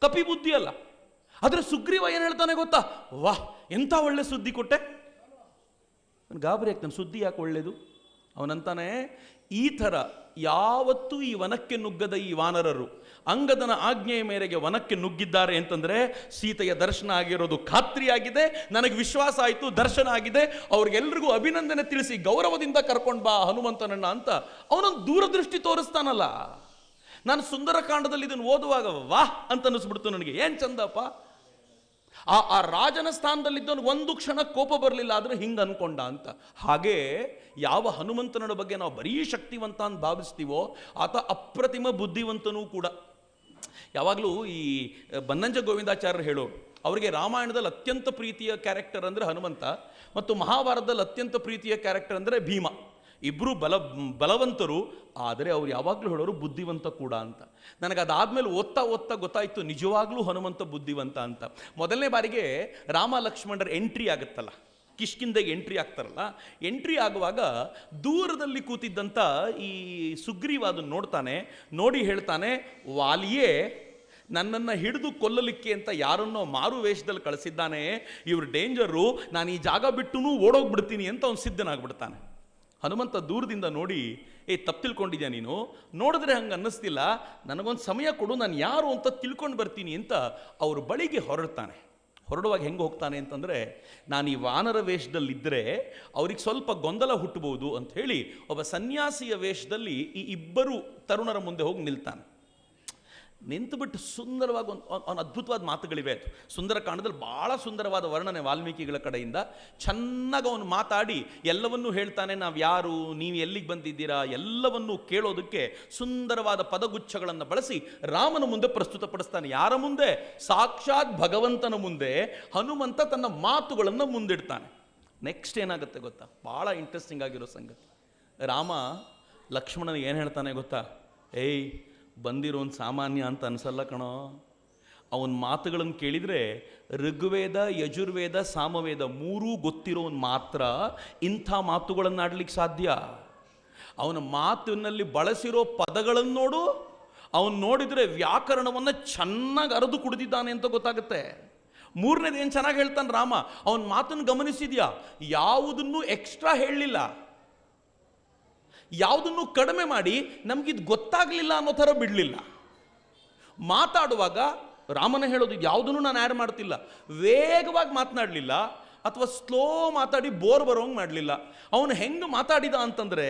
ಕಪಿ ಬುದ್ಧಿ ಅಲ್ಲ. ಆದರೆ ಸುಗ್ರೀವ ಏನು ಹೇಳ್ತಾನೆ ಗೊತ್ತಾ? ವಾಹ್, ಎಂಥ ಒಳ್ಳೆ ಸುದ್ದಿ ಕೊಟ್ಟೆ. ನಾನು ಗಾಬರಿ ಆಗ್ತಾನೆ, ಸುದ್ದಿ ಯಾಕೆ ಒಳ್ಳೇದು? ಅವನಂತಾನೆ, ಈ ಥರ ಯಾವತ್ತೂ ಈ ವನಕ್ಕೆ ನುಗ್ಗದ ಈ ವಾನರರು ಅಂಗದನ ಆಜ್ಞೆಯ ಮೇರೆಗೆ ವನಕ್ಕೆ ನುಗ್ಗಿದ್ದಾರೆ ಅಂತಂದರೆ ಸೀತೆಯ ದರ್ಶನ ಆಗಿರೋದು ಖಾತ್ರಿಯಾಗಿದೆ, ನನಗೆ ವಿಶ್ವಾಸ ಆಯಿತು, ದರ್ಶನ ಆಗಿದೆ, ಅವ್ರಿಗೆಲ್ರಿಗೂ ಅಭಿನಂದನೆ ತಿಳಿಸಿ ಗೌರವದಿಂದ ಕರ್ಕೊಂಡು ಬಾ ಹನುಮಂತನನ್ನ ಅಂತ ಅವನೊಂದು ದೂರದೃಷ್ಟಿ ತೋರಿಸ್ತಾನಲ್ಲ. ನಾನು ಸುಂದರಕಾಂಡದಲ್ಲಿ ಇದನ್ನು ಓದುವಾಗ ವಾಹ್ ಅಂತ ಅನ್ನಿಸ್ಬಿಡ್ತು ನನಗೆ. ಏನು ಚಂದಪ್ಪ, ಆ ರಾಜನ ಸ್ಥಾನದಲ್ಲಿದ್ದವನಿಗೆ ಒಂದು ಕ್ಷಣ ಕೋಪ ಬರಲಿಲ್ಲ, ಆದರೆ ಹಿಂಗೆ ಅನ್ಕೊಂಡ ಅಂತ. ಹಾಗೆ ಯಾವ ಹನುಮಂತನ ಬಗ್ಗೆ ನಾವು ಬರೀ ಶಕ್ತಿವಂತ ಅಂತ ಭಾವಿಸ್ತೀವೋ ಆತ ಅಪ್ರತಿಮ ಬುದ್ಧಿವಂತನೂ ಕೂಡ. ಯಾವಾಗಲೂ ಈ ಬನ್ನಂಜ ಗೋವಿಂದಾಚಾರ್ಯರು ಹೇಳೋರು, ಅವರಿಗೆ ರಾಮಾಯಣದಲ್ಲಿ ಅತ್ಯಂತ ಪ್ರೀತಿಯ ಕ್ಯಾರೆಕ್ಟರ್ ಅಂದರೆ ಹನುಮಂತ, ಮತ್ತು ಮಹಾಭಾರತದಲ್ಲಿ ಅತ್ಯಂತ ಪ್ರೀತಿಯ ಕ್ಯಾರೆಕ್ಟರ್ ಅಂದರೆ ಭೀಮ. ಇಬ್ಬರು ಬಲವಂತರು, ಆದರೆ ಅವ್ರು ಯಾವಾಗಲೂ ಹೇಳೋರು ಬುದ್ಧಿವಂತ ಕೂಡ ಅಂತ. ನನಗದಾದ್ಮೇಲೆ ಓದ್ತಾ ಗೊತ್ತಾಯಿತು ನಿಜವಾಗ್ಲೂ ಹನುಮಂತ ಬುದ್ಧಿವಂತ ಅಂತ. ಮೊದಲನೇ ಬಾರಿಗೆ ರಾಮ ಲಕ್ಷ್ಮಣರ ಎಂಟ್ರಿ ಆಗುತ್ತಲ್ಲ, ಕಿಷ್ಕಿಂದೆಗೆ ಎಂಟ್ರಿ ಆಗ್ತಾರಲ್ಲ, ಎಂಟ್ರಿ ಆಗುವಾಗ ದೂರದಲ್ಲಿ ಕೂತಿದ್ದಂಥ ಈ ಸುಗ್ರೀವ ಅದನ್ನು ನೋಡ್ತಾನೆ, ನೋಡಿ ಹೇಳ್ತಾನೆ, ವಾಲಿಯೇ ನನ್ನನ್ನು ಹಿಡಿದು ಕೊಲ್ಲಲಿಕ್ಕೆ ಅಂತ ಯಾರನ್ನೋ ಮಾರು ವೇಷದಲ್ಲಿ ಕಳಿಸಿದ್ದಾನೆ, ಇವ್ರು ಡೇಂಜರು, ನಾನು ಈ ಜಾಗ ಬಿಟ್ಟು ಓಡೋಗ್ಬಿಡ್ತೀನಿ ಅಂತ ಅವ್ನು ಸಿದ್ಧನಾಗ್ಬಿಡ್ತಾನೆ. ಹನುಮಂತ ದೂರದಿಂದ ನೋಡಿ, ತಪ್ಪು ತಿಳ್ಕೊಂಡಿದ್ಯಾ ನೀನು, ನೋಡಿದ್ರೆ ಹಂಗೆ ಅನ್ನಿಸ್ತಿಲ್ಲ, ನನಗೊಂದು ಸಮಯ ಕೊಡು, ನಾನು ಯಾರು ಅಂತ ತಿಳ್ಕೊಂಡು ಬರ್ತೀನಿ ಅಂತ ಅವ್ರ ಬಳಿಗೆ ಹೊರಡ್ತಾನೆ. ಹೊರಡುವಾಗ ಹೆಂಗೆ ಹೋಗ್ತಾನೆ ಅಂತಂದರೆ, ನಾನು ಈ ವಾನರ ವೇಷದಲ್ಲಿದ್ದರೆ ಅವ್ರಿಗೆ ಸ್ವಲ್ಪ ಗೊಂದಲ ಹುಟ್ಟಬಹುದು ಅಂತ ಹೇಳಿ ಒಬ್ಬ ಸನ್ಯಾಸಿಯ ವೇಷದಲ್ಲಿ ಈ ಇಬ್ಬರು ತರುಣರ ಮುಂದೆ ಹೋಗಿ ನಿಲ್ತಾನೆ. ನಿಂತುಬಿಟ್ಟು ಸುಂದರವಾಗಿ ಒಂದು ಅದ್ಭುತವಾದ ಮಾತುಗಳಿವೆ. ಅದು ಸುಂದರಕಾಂಡದಲ್ಲಿ ಭಾಳ ಸುಂದರವಾದ ವರ್ಣನೆ ವಾಲ್ಮೀಕಿಗಳ ಕಡೆಯಿಂದ. ಚೆನ್ನಾಗಿ ಅವನು ಮಾತಾಡಿ ಎಲ್ಲವನ್ನೂ ಹೇಳ್ತಾನೆ. ನಾವು ಯಾರು, ನೀವು ಎಲ್ಲಿಗೆ ಬಂದಿದ್ದೀರಾ ಎಲ್ಲವನ್ನೂ ಕೇಳೋದಕ್ಕೆ ಸುಂದರವಾದ ಪದಗುಚ್ಛಗಳನ್ನು ಬಳಸಿ ರಾಮನ ಮುಂದೆ ಪ್ರಸ್ತುತಪಡಿಸ್ತಾನೆ. ಯಾರ ಮುಂದೆ? ಸಾಕ್ಷಾತ್ ಭಗವಂತನ ಮುಂದೆ ಹನುಮಂತ ತನ್ನ ಮಾತುಗಳನ್ನು ಮುಂದಿಡ್ತಾನೆ. ನೆಕ್ಸ್ಟ್ ಏನಾಗುತ್ತೆ ಗೊತ್ತಾ? ಭಾಳ ಇಂಟ್ರೆಸ್ಟಿಂಗ್ ಆಗಿರೋ ಸಂಗತಿ. ರಾಮ ಲಕ್ಷ್ಮಣನಿಗೆ ಏನು ಹೇಳ್ತಾನೆ ಗೊತ್ತಾ? ಬಂದಿರೋನ್ ಸಾಮಾನ್ಯ ಅಂತ ಅನಿಸಲ್ಲ ಕಣೋ. ಅವನ ಮಾತುಗಳನ್ನು ಕೇಳಿದರೆ ಋಗ್ವೇದ, ಯಜುರ್ವೇದ, ಸಾಮವೇದ ಮೂರೂ ಗೊತ್ತಿರೋನ್ ಮಾತ್ರ ಇಂಥ ಮಾತುಗಳನ್ನು ಆಡ್ಲಿಕ್ಕೆ ಸಾಧ್ಯ. ಅವನ ಮಾತಿನಲ್ಲಿ ಬಳಸಿರೋ ಪದಗಳನ್ನು ನೋಡು, ಅವನು ನೋಡಿದರೆ ವ್ಯಾಕರಣವನ್ನು ಚೆನ್ನಾಗಿ ಅರೆದು ಕುಡಿದಿದ್ದಾನೆ ಅಂತ ಗೊತ್ತಾಗುತ್ತೆ. ಮೂರನೇದು ಏನು ಚೆನ್ನಾಗಿ ಹೇಳ್ತಾನೆ ರಾಮ, ಅವನ ಮಾತನ್ನು ಗಮನಿಸಿದ್ಯಾ? ಯಾವುದನ್ನು ಎಕ್ಸ್ಟ್ರಾ ಹೇಳಲಿಲ್ಲ, ಯಾವುದನ್ನು ಕಡಿಮೆ ಮಾಡಿ ನಮಗಿದು ಗೊತ್ತಾಗಲಿಲ್ಲ ಅನ್ನೋ ಥರ ಬಿಡಲಿಲ್ಲ. ಮಾತಾಡುವಾಗ ರಾಮನ ಹೇಳೋದು ಯಾವುದನ್ನು ನಾನು ಆ್ಯಡ್ ಮಾಡ್ತಿಲ್ಲ, ವೇಗವಾಗಿ ಮಾತನಾಡಲಿಲ್ಲ ಅಥವಾ ಸ್ಲೋ ಮಾತಾಡಿ ಬೋರ್ ಬರೋಂಗೆ ಮಾಡಲಿಲ್ಲ. ಅವನು ಹೆಂಗೆ ಮಾತಾಡಿದ ಅಂತಂದರೆ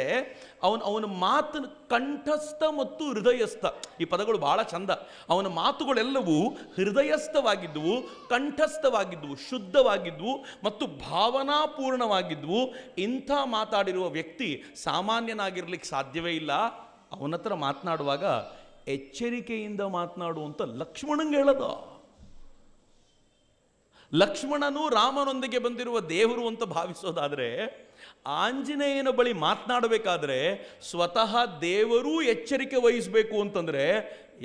ಅವನ ಮಾತಿನ ಕಂಠಸ್ಥ ಮತ್ತು ಹೃದಯಸ್ಥ, ಈ ಪದಗಳು ಭಾಳ ಚಂದ. ಅವನ ಮಾತುಗಳೆಲ್ಲವೂ ಹೃದಯಸ್ಥವಾಗಿದ್ದವು, ಕಂಠಸ್ಥವಾಗಿದ್ದವು, ಶುದ್ಧವಾಗಿದ್ದವು ಮತ್ತು ಭಾವನಾಪೂರ್ಣವಾಗಿದ್ದವು. ಇಂಥ ಮಾತಾಡಿರುವ ವ್ಯಕ್ತಿ ಸಾಮಾನ್ಯನಾಗಿರ್ಲಿಕ್ಕೆ ಸಾಧ್ಯವೇ ಇಲ್ಲ. ಅವನ ಹತ್ರ ಮಾತನಾಡುವಾಗ ಎಚ್ಚರಿಕೆಯಿಂದ ಮಾತನಾಡುವಂತ ಲಕ್ಷ್ಮಣಂಗೆ ಹೇಳೋದು. ಲಕ್ಷ್ಮಣನು ರಾಮನೊಂದಿಗೆ ಬಂದಿರುವ ದೇವರು ಅಂತ ಭಾವಿಸೋದಾದರೆ, ಆಂಜನೇಯನ ಬಳಿ ಮಾತನಾಡಬೇಕಾದ್ರೆ ಸ್ವತಃ ದೇವರೂ ಎಚ್ಚರಿಕೆ ವಹಿಸಬೇಕು ಅಂತಂದರೆ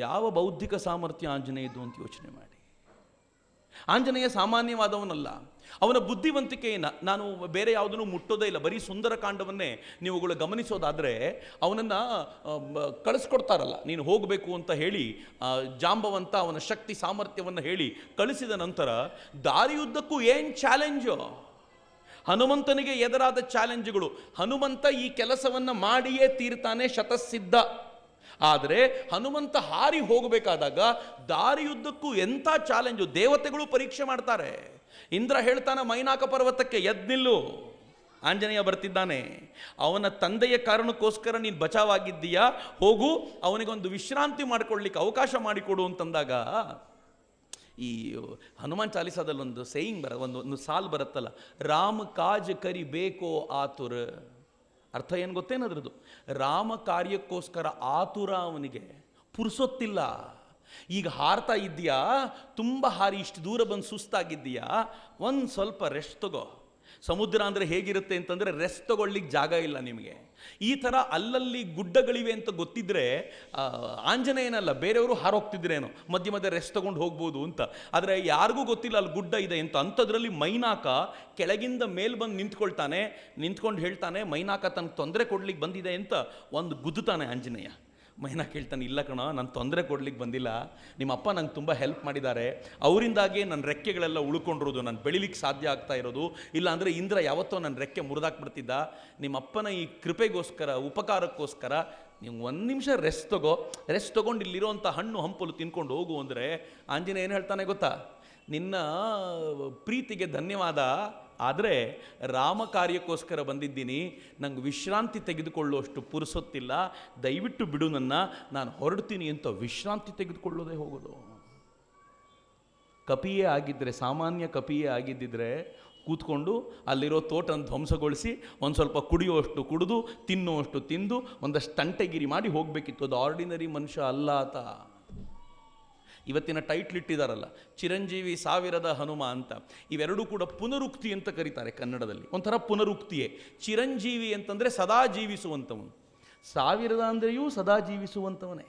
ಯಾವ ಬೌದ್ಧಿಕ ಸಾಮರ್ಥ್ಯ ಆಂಜನೇಯದ್ದು ಅಂತ ಯೋಚನೆ ಮಾಡಿ. ಆಂಜನೇಯ ಸಾಮಾನ್ಯವಾದವನಲ್ಲ. ಅವನ ಬುದ್ಧಿವಂತಿಕೆಯನ್ನು ನಾನು ಬೇರೆ ಯಾವುದನ್ನು ಮುಟ್ಟೋದೇ ಇಲ್ಲ. ಬರೀ ಸುಂದರಕಾಂಡವನ್ನೇ ನೀವುಗಳು ಗಮನಿಸೋದಾದರೆ ಅವನನ್ನು ಕಳಿಸ್ಕೊಡ್ತಾರಲ್ಲ, ನೀನು ಹೋಗಬೇಕು ಅಂತ ಹೇಳಿ ಜಾಂಬವಂತ ಅವನ ಶಕ್ತಿ ಸಾಮರ್ಥ್ಯವನ್ನು ಹೇಳಿ ಕಳಿಸಿದ ನಂತರ ದಾರಿಯುದ್ದಕ್ಕೂ ಏನು ಚಾಲೆಂಜು, ಹನುಮಂತನಿಗೆ ಎದುರಾದ ಚಾಲೆಂಜ್ಗಳು. ಹನುಮಂತ ಈ ಕೆಲಸವನ್ನು ಮಾಡಿಯೇ ತೀರ್ತಾನೆ, ಶತಸಿದ್ಧ. ಆದರೆ ಹನುಮಂತ ಹಾರಿ ಹೋಗಬೇಕಾದಾಗ ದಾರಿಯುದ್ದಕ್ಕೂ ಎಂಥ ಚಾಲೆಂಜು. ದೇವತೆಗಳು ಪರೀಕ್ಷೆ ಮಾಡ್ತಾರೆ. ಇಂದ್ರ ಹೇಳ್ತಾನೆ ಮೈನಾಕ ಪರ್ವತಕ್ಕೆ ಎದ್ನಿಲ್ಲು, ಆಂಜನೇಯ ಬರ್ತಿದ್ದಾನೆ, ಅವನ ತಂದೆಯ ಕಾರಣಕ್ಕೋಸ್ಕರ ನೀನು ಬಚಾವಾಗಿದ್ದೀಯಾ, ಹೋಗು, ಅವನಿಗೊಂದು ವಿಶ್ರಾಂತಿ ಮಾಡಿಕೊಳ್ಳಿಕ್ಕೆ ಅವಕಾಶ ಮಾಡಿಕೊಡು ಅಂತಂದಾಗ ಈ ಹನುಮಾನ್ ಚಾಲಿಸಾದಲ್ಲೊಂದು ಸೇಯಿಂಗ್ ಒಂದು ಸಾಲು ಬರುತ್ತಲ್ಲ, ರಾಮ ಕಾಜ್ ಕರಿ ಬೇಕೋ ಆತುರ. ಅರ್ಥ ಏನು ಗೊತ್ತೇನದ್ರದ್ದು? ರಾಮ ಕಾರ್ಯಕ್ಕೋಸ್ಕರ ಆತುರ, ಅವನಿಗೆ ಪುರ್ಸೊತ್ತಿಲ್ಲ. ಈಗ ಹಾರ್ತಾ ಇದ್ದೀಯಾ, ತುಂಬ ಹಾರಿ ಇಷ್ಟು ದೂರ ಬಂದು ಸುಸ್ತಾಗಿದ್ದೀಯಾ, ಒಂದು ಸ್ವಲ್ಪ ರೆಸ್ಟ್ ತಗೋ. ಸಮುದ್ರ ಅಂದರೆ ಹೇಗಿರುತ್ತೆ ಅಂತಂದರೆ ರೆಸ್ಟ್ ತಗೊಳ್ಳಿಕ್ಕೆ ಜಾಗ ಇಲ್ಲ ನಿಮಗೆ. ಈ ಥರ ಅಲ್ಲಲ್ಲಿ ಗುಡ್ಡಗಳಿವೆ ಅಂತ ಗೊತ್ತಿದ್ರೆ ಆಂಜನೇಯನಲ್ಲ ಬೇರೆಯವರು ಹಾರೋಗ್ತಿದ್ರೇನೋ, ಮಧ್ಯೆ ಮಧ್ಯೆ ರೆಸ್ಟ್ ತಗೊಂಡು ಹೋಗ್ಬೋದು ಅಂತ. ಆದರೆ ಯಾರಿಗೂ ಗೊತ್ತಿಲ್ಲ ಅಲ್ಲಿ ಗುಡ್ಡ ಇದೆ ಅಂತ. ಅಂಥದ್ರಲ್ಲಿ ಮೈನಾಕ ಕೆಳಗಿಂದ ಮೇಲ್ ಬಂದು ನಿಂತ್ಕೊಂಡು ಹೇಳ್ತಾನೆ, ಮೈನಾಕ ತನಗೆ ತೊಂದರೆ ಕೊಡ್ಲಿಕ್ಕೆ ಬಂದಿದೆ ಅಂತ ಒಂದು ಗುದ್ದುತ್ತಾನೆ ಆಂಜನೇಯ. ಮೈನಾಕ ಹೇಳ್ತಾನೆ, ಇಲ್ಲ ಕಣ, ನಾನು ತೊಂದರೆ ಕೊಡ್ಲಿಕ್ಕೆ ಬಂದಿಲ್ಲ, ನಿಮ್ಮ ಅಪ್ಪ ನಂಗೆ ತುಂಬ ಹೆಲ್ಪ್ ಮಾಡಿದ್ದಾರೆ, ಅವರಿಂದಾಗಿ ನನ್ನ ರೆಕ್ಕೆಗಳೆಲ್ಲ ಉಳ್ಕೊಂಡಿರೋದು, ನಾನು ಬೆಳಿಲಿಕ್ಕೆ ಸಾಧ್ಯ ಆಗ್ತಾ ಇರೋದು. ಇಲ್ಲ ಅಂದರೆ ಇಂದ್ರ ಯಾವತ್ತೋ ನನ್ನ ರೆಕ್ಕೆ ಮುರಿದಾಕ್ಬಿಡ್ತಿದ್ದ. ನಿಮ್ಮ ಅಪ್ಪನ ಈ ಕೃಪೆಗೋಸ್ಕರ, ಉಪಕಾರಕ್ಕೋಸ್ಕರ ನೀವು ಒಂದು ನಿಮಿಷ ರೆಸ್ಟ್ ತೊಗೊಂಡು ಇಲ್ಲಿರೋಂಥ ಹಣ್ಣು ಹಂಪಲು ತಿನ್ಕೊಂಡು ಹೋಗು ಅಂದರೆ ಆಂಜನೇಯ ಏನು ಹೇಳ್ತಾನೆ ಗೊತ್ತಾ? ನಿನ್ನ ಪ್ರೀತಿಗೆ ಧನ್ಯವಾದ, ಆದರೆ ರಾಮ ಕಾರ್ಯಕ್ಕೋಸ್ಕರ ಬಂದಿದ್ದೀನಿ, ನಂಗೆ ವಿಶ್ರಾಂತಿ ತೆಗೆದುಕೊಳ್ಳುವಷ್ಟು ಪುರುಸೊತ್ತಿಲ್ಲ, ದಯವಿಟ್ಟು ಬಿಡು ನಾನು ಹೊರಡ್ತೀನಿ ಅಂತ ವಿಶ್ರಾಂತಿ ತೆಗೆದುಕೊಳ್ಳೋದೇ ಹೋಗೋದು. ಕಪಿಯೇ ಆಗಿದ್ದರೆ, ಸಾಮಾನ್ಯ ಕಪಿಯೇ ಆಗಿದ್ದಿದ್ರೆ ಕೂತ್ಕೊಂಡು ಅಲ್ಲಿರೋ ತೋಟನ ಧ್ವಂಸಗೊಳಿಸಿ ಒಂದು ಸ್ವಲ್ಪ ಕುಡಿಯುವಷ್ಟು ಕುಡಿದು ತಿನ್ನುವಷ್ಟು ತಿಂದು ಒಂದಷ್ಟು ತಂಟೆಗಿರಿ ಮಾಡಿ ಹೋಗಬೇಕಿತ್ತು. ಅದು ಆರ್ಡಿನರಿ ಮನುಷ್ಯ ಅಲ್ಲ ಆತ. ಇವತ್ತಿನ ಟೈಟ್ಲ್ ಇಟ್ಟಿದ್ದಾರಲ್ಲ, ಚಿರಂಜೀವಿ ಸಾವಿರದ ಹನುಮ ಅಂತ, ಇವೆರಡೂ ಕೂಡ ಪುನರುಕ್ತಿ ಅಂತ ಕರೀತಾರೆ ಕನ್ನಡದಲ್ಲಿ. ಒಂಥರ ಪುನರುಕ್ತಿಯೇ. ಚಿರಂಜೀವಿ ಅಂತಂದರೆ ಸದಾ ಜೀವಿಸುವಂಥವನು, ಸಾವಿರದ ಅಂದರೆಯೂ ಸದಾ ಜೀವಿಸುವಂಥವನೇ.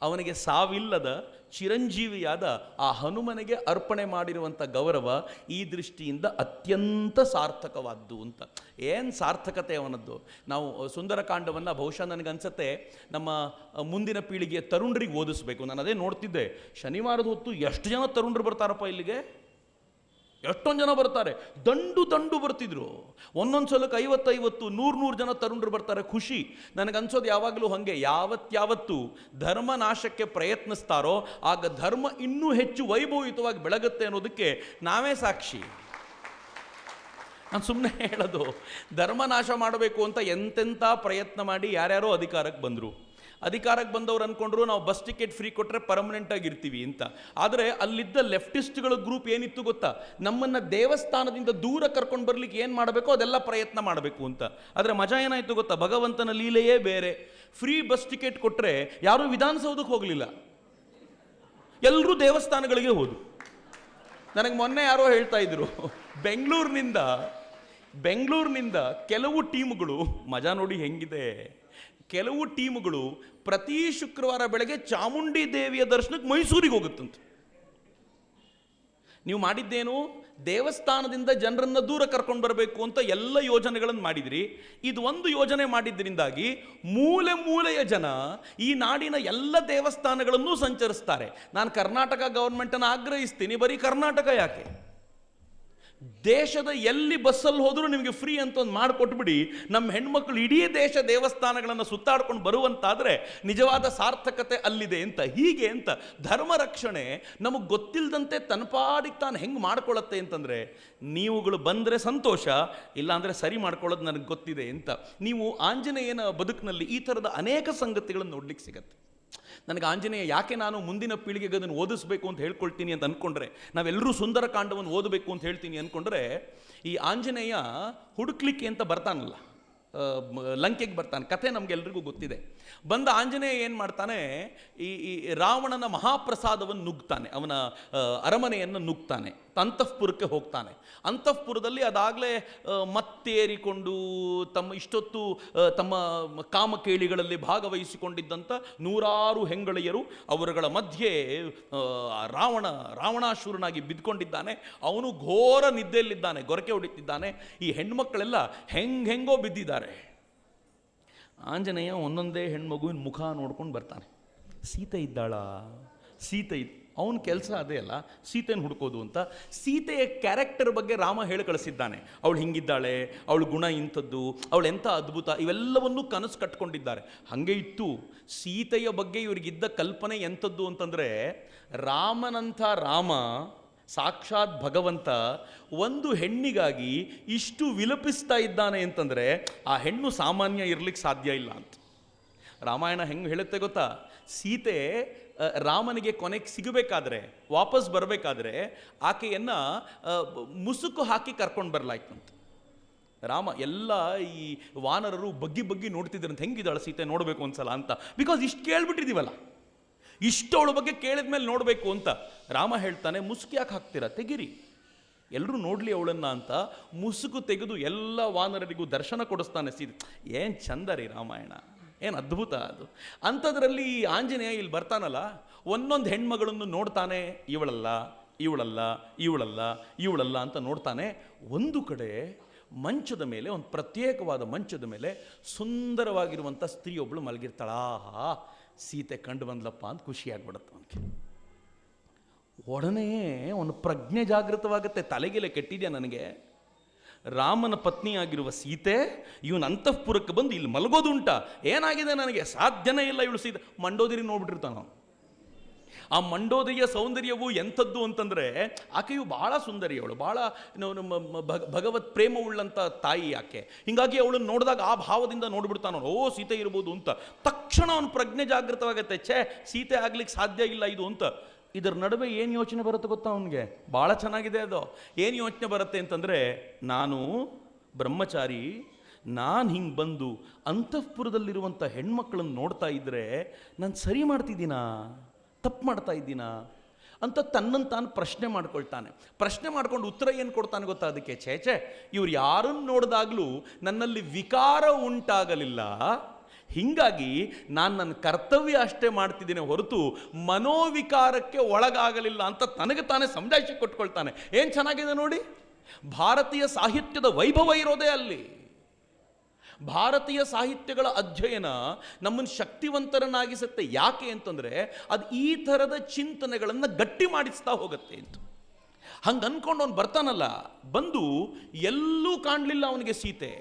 ಅವನಿಗೆ ಸಾವಿಲ್ಲದ ಚಿರಂಜೀವಿಯಾದ ಆ ಹನುಮನಿಗೆ ಅರ್ಪಣೆ ಮಾಡಿರುವಂಥ ಗೌರವ ಈ ದೃಷ್ಟಿಯಿಂದ ಅತ್ಯಂತ ಸಾರ್ಥಕವಾದ್ದು ಅಂತ. ಏನು ಸಾರ್ಥಕತೆ ಅವನದ್ದು! ನಾವು ಸುಂದರಕಾಂಡವನ್ನು ಬಹುಶಃ ನನಗನ್ಸುತ್ತೆ ನಮ್ಮ ಮುಂದಿನ ಪೀಳಿಗೆಯ ತರುಣರಿಗೆ ಓದಿಸ್ಬೇಕು. ನಾನು ಅದೇ ನೋಡ್ತಿದ್ದೆ, ಶನಿವಾರದ ಹೊತ್ತು ಎಷ್ಟು ಜನ ತರುಣರು ಬರ್ತಾರಪ್ಪ ಇಲ್ಲಿಗೆ, ಎಷ್ಟೊಂದು ಜನ ಬರ್ತಾರೆ, ದಂಡು ಬರ್ತಿದ್ರು. ಒಂದೊಂದು ಸಲಕ್ಕೆ 50 100 ಜನ ತರುಣರು ಬರ್ತಾರೆ. ಖುಷಿ. ನನಗನ್ಸೋದು ಯಾವಾಗಲೂ ಹಾಗೆ, ಯಾವತ್ತು ಧರ್ಮ ನಾಶಕ್ಕೆ ಪ್ರಯತ್ನಿಸ್ತಾರೋ ಆಗ ಧರ್ಮ ಇನ್ನೂ ಹೆಚ್ಚು ವೈಭವಿತವಾಗಿ ಬೆಳಗುತ್ತೆ ಅನ್ನೋದಕ್ಕೆ ನಾವೇ ಸಾಕ್ಷಿ. ನಾನು ಸುಮ್ಮನೆ ಹೇಳೋದು, ಧರ್ಮ ನಾಶ ಮಾಡಬೇಕು ಅಂತ ಎಂತೆಂಥ ಪ್ರಯತ್ನ ಮಾಡಿ ಯಾರ್ಯಾರೋ ಅಧಿಕಾರಕ್ಕೆ ಬಂದರು. ಅಧಿಕಾರಕ್ಕೆ ಬಂದವ್ರು ಅಂದ್ಕೊಂಡ್ರು ನಾವು ಬಸ್ ಟಿಕೆಟ್ ಫ್ರೀ ಕೊಟ್ಟರೆ ಪರ್ಮನೆಂಟ್ ಆಗಿರ್ತೀವಿ ಅಂತ. ಆದರೆ ಅಲ್ಲಿದ್ದ ಲೆಫ್ಟಿಸ್ಟ್ಗಳ ಗ್ರೂಪ್ ಏನಿತ್ತು ಗೊತ್ತಾ, ನಮ್ಮನ್ನು ದೇವಸ್ಥಾನದಿಂದ ದೂರ ಕರ್ಕೊಂಡು ಬರ್ಲಿಕ್ಕೆ ಏನು ಮಾಡಬೇಕೋ ಅದೆಲ್ಲ ಪ್ರಯತ್ನ ಮಾಡಬೇಕು ಅಂತ. ಆದರೆ ಮಜಾ ಏನಾಯಿತು ಗೊತ್ತಾ, ಭಗವಂತನ ಲೀಲೆಯೇ ಬೇರೆ. ಫ್ರೀ ಬಸ್ ಟಿಕೆಟ್ ಕೊಟ್ಟರೆ ಯಾರೂ ವಿಧಾನಸೌಧಕ್ಕೆ ಹೋಗಲಿಲ್ಲ, ಎಲ್ಲರೂ ದೇವಸ್ಥಾನಗಳಿಗೆ ಹೋದರು. ನನಗೆ ಮೊನ್ನೆ ಯಾರೋ ಹೇಳ್ತಾ ಇದ್ರು, ಬೆಂಗಳೂರಿನಿಂದ ಕೆಲವು ಟೀಮ್ಗಳು, ಮಜಾ ನೋಡಿ ಹೆಂಗಿದೆ, ಕೆಲವು ಟೀಮ್ಗಳು ಪ್ರತಿ ಶುಕ್ರವಾರ ಬೆಳಗ್ಗೆ ಚಾಮುಂಡಿ ದೇವಿಯ ದರ್ಶನಕ್ಕೆ ಮೈಸೂರಿಗೆ ಹೋಗುತ್ತಂತೆ. ನೀವು ಮಾಡಿದ್ದೇನು, ದೇವಸ್ಥಾನದಿಂದ ಜನರನ್ನು ದೂರ ಕರ್ಕೊಂಡು ಬರಬೇಕು ಅಂತ ಎಲ್ಲ ಯೋಜನೆಗಳನ್ನು ಮಾಡಿದ್ರಿ. ಇದು ಒಂದು ಯೋಜನೆ ಮಾಡಿದ್ರಿಂದಾಗಿ ಮೂಲೆಯ ಜನ ಈ ನಾಡಿನ ಎಲ್ಲ ದೇವಸ್ಥಾನಗಳನ್ನು ಸಂಚರಿಸ್ತಾರೆ. ನಾನು ಕರ್ನಾಟಕ ಗೌರ್ಮೆಂಟನ್ನು ಆಗ್ರಹಿಸ್ತೀನಿ, ಬರೀ ಕರ್ನಾಟಕ ಯಾಕೆ, ದೇಶದ ಎಲ್ಲಿ ಬಸ್ಸಲ್ಲಿ ಹೋದರೂ ನಿಮಗೆ ಫ್ರೀ ಅಂತ ಒಂದು ಮಾಡಿಕೊಟ್ಬಿಡಿ. ನಮ್ಮ ಹೆಣ್ಮಕ್ಳು ಇಡೀ ದೇಶ ದೇವಸ್ಥಾನಗಳನ್ನು ಸುತ್ತಾಡ್ಕೊಂಡು ಬರುವಂತಾದರೆ ನಿಜವಾದ ಸಾರ್ಥಕತೆ ಅಲ್ಲಿದೆ ಅಂತ. ಹೀಗೆ ಅಂತ ಧರ್ಮ ರಕ್ಷಣೆ ನಮಗೆ ಗೊತ್ತಿಲ್ಲದಂತೆ ತನ್ಪಾಡಿಗೆ ತಾನು ಹೆಂಗೆ ಮಾಡ್ಕೊಳ್ಳುತ್ತೆ ಅಂತಂದರೆ, ನೀವುಗಳು ಬಂದರೆ ಸಂತೋಷ, ಇಲ್ಲಾಂದರೆ ಸರಿ ಮಾಡ್ಕೊಳ್ಳೋದು ನನಗೆ ಗೊತ್ತಿದೆ ಅಂತ. ನೀವು ಆಂಜನೇಯನ ಬದುಕಿನಲ್ಲಿ ಈ ಥರದ ಅನೇಕ ಸಂಗತಿಗಳನ್ನು ನೋಡ್ಲಿಕ್ಕೆ ಸಿಗತ್ತೆ. ನನಗೆ ಆಂಜನೇಯ ಯಾಕೆ ನಾನು ಮುಂದಿನ ಪೀಳಿಗೆಗೆ ಅದನ್ನು ಓದಿಸ್ಬೇಕು ಅಂತ ಹೇಳ್ಕೊಳ್ತೀನಿ ಅಂತ ಅಂದ್ಕೊಂಡ್ರೆ, ನಾವೆಲ್ಲರೂ ಸುಂದರಕಾಂಡವನ್ನು ಓದಬೇಕು ಅಂತ ಹೇಳ್ತೀನಿ ಅಂದ್ಕೊಂಡ್ರೆ, ಈ ಆಂಜನೇಯ ಹುಡುಕ್ಲಿಕ್ಕೆ ಅಂತ ಬರ್ತಾನಲ್ಲ, ಲಂಕೆಗೆ ಬರ್ತಾನೆ. ಕಥೆ ನಮಗೆಲ್ರಿಗೂ ಗೊತ್ತಿದೆ. ಬಂದ ಆಂಜನೇಯ ಏನು ಮಾಡ್ತಾನೆ, ಈ ರಾವಣನ ಮಹಾಪ್ರಸಾದವನ್ನು ನುಗ್ತಾನೆ, ಅವನ ಅರಮನೆಯನ್ನು ನುಗ್ತಾನೆ, ಅಂತಃಪುರಕ್ಕೆ ಹೋಗ್ತಾನೆ. ಅಂತಃಪುರದಲ್ಲಿ ಅದಾಗಲೇ ಮತ್ತೇರಿಕೊಂಡು ಇಷ್ಟೊತ್ತು ತಮ್ಮ ಕಾಮಕೇಳಿಗಳಲ್ಲಿ ಭಾಗವಹಿಸಿಕೊಂಡಿದ್ದಂಥ 100 ಹೆಂಗಳೆಯರು, ಅವರುಗಳ ಮಧ್ಯೆ ರಾವಣಾಸುರನಾಗಿ ಬಿದ್ದುಕೊಂಡಿದ್ದಾನೆ. ಅವನು ಘೋರ ನಿದ್ದೆಯಲ್ಲಿದ್ದಾನೆ, ಗೊರಕೆ ಹೊಡಿತಿದ್ದಾನೆ. ಈ ಹೆಣ್ಮಕ್ಕಳೆಲ್ಲ ಹೆಂಗೋ ಬಿದ್ದಿದ್ದಾರೆ. ಆಂಜನೇಯ ಒಂದೊಂದೇ ಹೆಣ್ಮಗುವಿನ ಮುಖ ನೋಡ್ಕೊಂಡು ಬರ್ತಾನೆ. ಸೀತೆ ಇದ್ದಾಳ, ಅವನ ಕೆಲಸ ಅದೇ ಅಲ್ಲ, ಸೀತೆನ ಹುಡ್ಕೋದು ಅಂತ. ಸೀತೆಯ ಕ್ಯಾರೆಕ್ಟರ್ ಬಗ್ಗೆ ರಾಮ ಹೇಳಿ ಕಳಿಸಿದ್ದಾನೆ. ಅವಳು ಹಿಂಗಿದ್ದಾಳೆ, ಅವಳ ಗುಣ ಇಂಥದ್ದು, ಅವಳು ಎಂಥ ಅದ್ಭುತ, ಇವೆಲ್ಲವನ್ನೂ ಕನಸು ಕಟ್ಕೊಂಡಿದ್ದಾರೆ. ಹಾಗೆ ಇತ್ತು ಸೀತೆಯ ಬಗ್ಗೆ ಇವರಿಗಿದ್ದ ಕಲ್ಪನೆ ಎಂಥದ್ದು ಅಂತಂದರೆ, ರಾಮನಂಥ ರಾಮ, ಸಾಕ್ಷಾತ್ ಭಗವಂತ ಒಂದು ಹೆಣ್ಣಿಗಾಗಿ ಇಷ್ಟು ವಿಲಪಿಸ್ತಾ ಇದ್ದಾನೆ ಅಂತಂದರೆ ಆ ಹೆಣ್ಣು ಸಾಮಾನ್ಯ ಇರಲಿಕ್ಕೆ ಸಾಧ್ಯ ಇಲ್ಲ ಅಂತ. ರಾಮಾಯಣ ಹೆಂಗೆ ಹೇಳುತ್ತೆ ಗೊತ್ತಾ, ಸೀತೆ ರಾಮನಿಗೆ ಕೊನೆಗೆ ಸಿಗಬೇಕಾದ್ರೆ, ವಾಪಸ್ ಬರಬೇಕಾದ್ರೆ ಆಕೆಯನ್ನು ಮುಸುಕು ಹಾಕಿ ಕರ್ಕೊಂಡು ಬರಲಾಯ್ತಂತ. ರಾಮ ಎಲ್ಲ ಈ ವಾನರರು ಬಗ್ಗಿ ನೋಡ್ತಿದ್ರಂತ, ಹೆಂಗಿದ್ದಾಳೆ ಸೀತೆ ನೋಡಬೇಕು ಒಂದ್ಸಲ ಅಂತ. ಬಿಕಾಸ್ ಇಷ್ಟು ಕೇಳ್ಬಿಟ್ಟಿದ್ದೀವಲ್ಲ, ಇಷ್ಟು ಅವಳ ಬಗ್ಗೆ ಕೇಳಿದ ಮೇಲೆ ನೋಡಬೇಕು ಅಂತ. ರಾಮ ಹೇಳ್ತಾನೆ, ಮುಸುಕು ಯಾಕೆ ಹಾಕ್ತೀರಾ, ತೆಗಿರಿ, ಎಲ್ಲರೂ ನೋಡಲಿ ಅವಳನ್ನು ಅಂತ ಮುಸುಕು ತೆಗೆದು ಎಲ್ಲ ವಾನರರಿಗೂ ದರ್ಶನ ಕೊಡಿಸ್ತಾನೆ ಸೀತೆ. ಏನು ಚಂದ ರೀ ರಾಮಾಯಣ, ಏನು ಅದ್ಭುತ ಅದು. ಅಂಥದ್ರಲ್ಲಿ ಆಂಜನೇಯ ಇಲ್ಲಿ ಬರ್ತಾನಲ್ಲ, ಒಂದೊಂದು ಹೆಣ್ಮಗಳನ್ನು ನೋಡ್ತಾನೆ, ಇವಳಲ್ಲ ಇವಳಲ್ಲ ಇವಳಲ್ಲ ಇವಳಲ್ಲ ಅಂತ ನೋಡ್ತಾನೆ. ಒಂದು ಕಡೆ ಮಂಚದ ಮೇಲೆ, ಒಂದು ಪ್ರತ್ಯೇಕವಾದ ಮಂಚದ ಮೇಲೆ ಸುಂದರವಾಗಿರುವಂಥ ಸ್ತ್ರೀಯೊಬ್ಬಳು ಮಲಗಿರ್ತಾಳ. ಆಹಾ, ಸೀತೆ ಕಂಡು ಬಂದ್ಲಪ್ಪ ಅಂತ ಖುಷಿಯಾಗ್ಬಿಡುತ್ತೆ ಅವನಿಗೆ. ಒಡನೆ ಅವನು ಪ್ರಜ್ಞೆ ಜಾಗೃತವಾಗುತ್ತೆ. ತಲೆಗೆಲೆ ಕೆಟ್ಟಿದೆಯಾ ನನಗೆ, ರಾಮನ ಪತ್ನಿಯಾಗಿರುವ ಸೀತೆ ಇವನು ಅಂತಃಪುರಕ್ಕೆ ಬಂದು ಇಲ್ಲಿ ಮಲಗೋದುಂಟ, ಏನಾಗಿದೆ ನನಗೆ, ಸಾಧ್ಯನೇ ಇಲ್ಲ ಇವಳು ಸೀತೆ. ಮಂಡೋದರಿ ನೋಡ್ಬಿಟ್ಟಿರ್ತಾನ. ಆ ಮಂಡೋದರಿಯ ಸೌಂದರ್ಯವು ಎಂಥದ್ದು ಅಂತಂದರೆ, ಆಕೆಯು ಬಹಳ ಸುಂದರಿ, ಅವಳು ಬಹಳ ಭಗವತ್ ಪ್ರೇಮವುಳ್ಳಂಥ ತಾಯಿ ಆಕೆ. ಹೀಗಾಗಿ ಅವಳನ್ನು ನೋಡಿದಾಗ ಆ ಭಾವದಿಂದ ನೋಡ್ಬಿಡ್ತಾನ, ಓ ಸೀತೆ ಇರ್ಬೋದು ಅಂತ. ತಕ್ಷಣ ಅವನು ಪ್ರಜ್ಞೆ ಜಾಗೃತವಾಗತ್ತೆ, ಛೇ ಸೀತೆ ಆಗ್ಲಿಕ್ಕೆ ಸಾಧ್ಯ ಇಲ್ಲ ಇದು ಅಂತ. ಇದರ ನಡುವೆ ಏನು ಯೋಚನೆ ಬರುತ್ತೆ ಗೊತ್ತಾ ಅವನಿಗೆ, ಭಾಳ ಚೆನ್ನಾಗಿದೆ ಅದು. ಏನು ಯೋಚನೆ ಬರುತ್ತೆ ಅಂತಂದರೆ, ನಾನು ಬ್ರಹ್ಮಚಾರಿ, ನಾನು ಹಿಂಗೆ ಬಂದು ಅಂತಃಪುರದಲ್ಲಿರುವಂಥ ಹೆಣ್ಮಕ್ಳನ್ನು ನೋಡ್ತಾ ಇದ್ದರೆ ನಾನು ಸರಿ ಮಾಡ್ತಿದ್ದೀನಾ, ತಪ್ಪು ಮಾಡ್ತಾ ಇದ್ದೀನಾ ಅಂತ ತನ್ನನ್ನು ತಾನು ಪ್ರಶ್ನೆ ಮಾಡ್ಕೊಳ್ತಾನೆ. ಪ್ರಶ್ನೆ ಮಾಡ್ಕೊಂಡು ಉತ್ತರ ಏನು ಕೊಡ್ತಾನೆ ಗೊತ್ತಾ ಅದಕ್ಕೆ, ಛೇ ಇವ್ರು ಯಾರನ್ನು ನೋಡಿದಾಗಲೂ ನನ್ನಲ್ಲಿ ವಿಕಾರ ಉಂಟಾಗಲಿಲ್ಲ, ಹೀಗಾಗಿ ನಾನು ನನ್ನ ಕರ್ತವ್ಯ ಅಷ್ಟೇ ಮಾಡ್ತಿದ್ದೀನಿ ಹೊರತು ಮನೋವಿಕಾರಕ್ಕೆ ಒಳಗಾಗಲಿಲ್ಲ ಅಂತ ತನಗೆ ತಾನೇ ಸಮಜಾಯಿಷಿ ಕೊಟ್ಕೊಳ್ತಾನೆ. ಏನು ಚೆನ್ನಾಗಿದೆ ನೋಡಿ, ಭಾರತೀಯ ಸಾಹಿತ್ಯದ ವೈಭವ ಇರೋದೇ ಅಲ್ಲಿ. ಭಾರತೀಯ ಸಾಹಿತ್ಯಗಳ ಅಧ್ಯಯನ ನಮ್ಮನ್ನು ಶಕ್ತಿವಂತರನ್ನಾಗಿಸುತ್ತೆ. ಯಾಕೆ ಅಂತಂದರೆ ಅದು ಈ ಥರದ ಚಿಂತನೆಗಳನ್ನು ಗಟ್ಟಿ ಮಾಡಿಸ್ತಾ ಹೋಗುತ್ತೆ ಅಂತ. ಹಂಗೆ ಅಂದ್ಕೊಂಡು ಅವನು ಬರ್ತಾನಲ್ಲ, ಬಂದು ಎಲ್ಲೂ ಕಾಣಲಿಲ್ಲ ಅವನಿಗೆ ಸೀತೆ.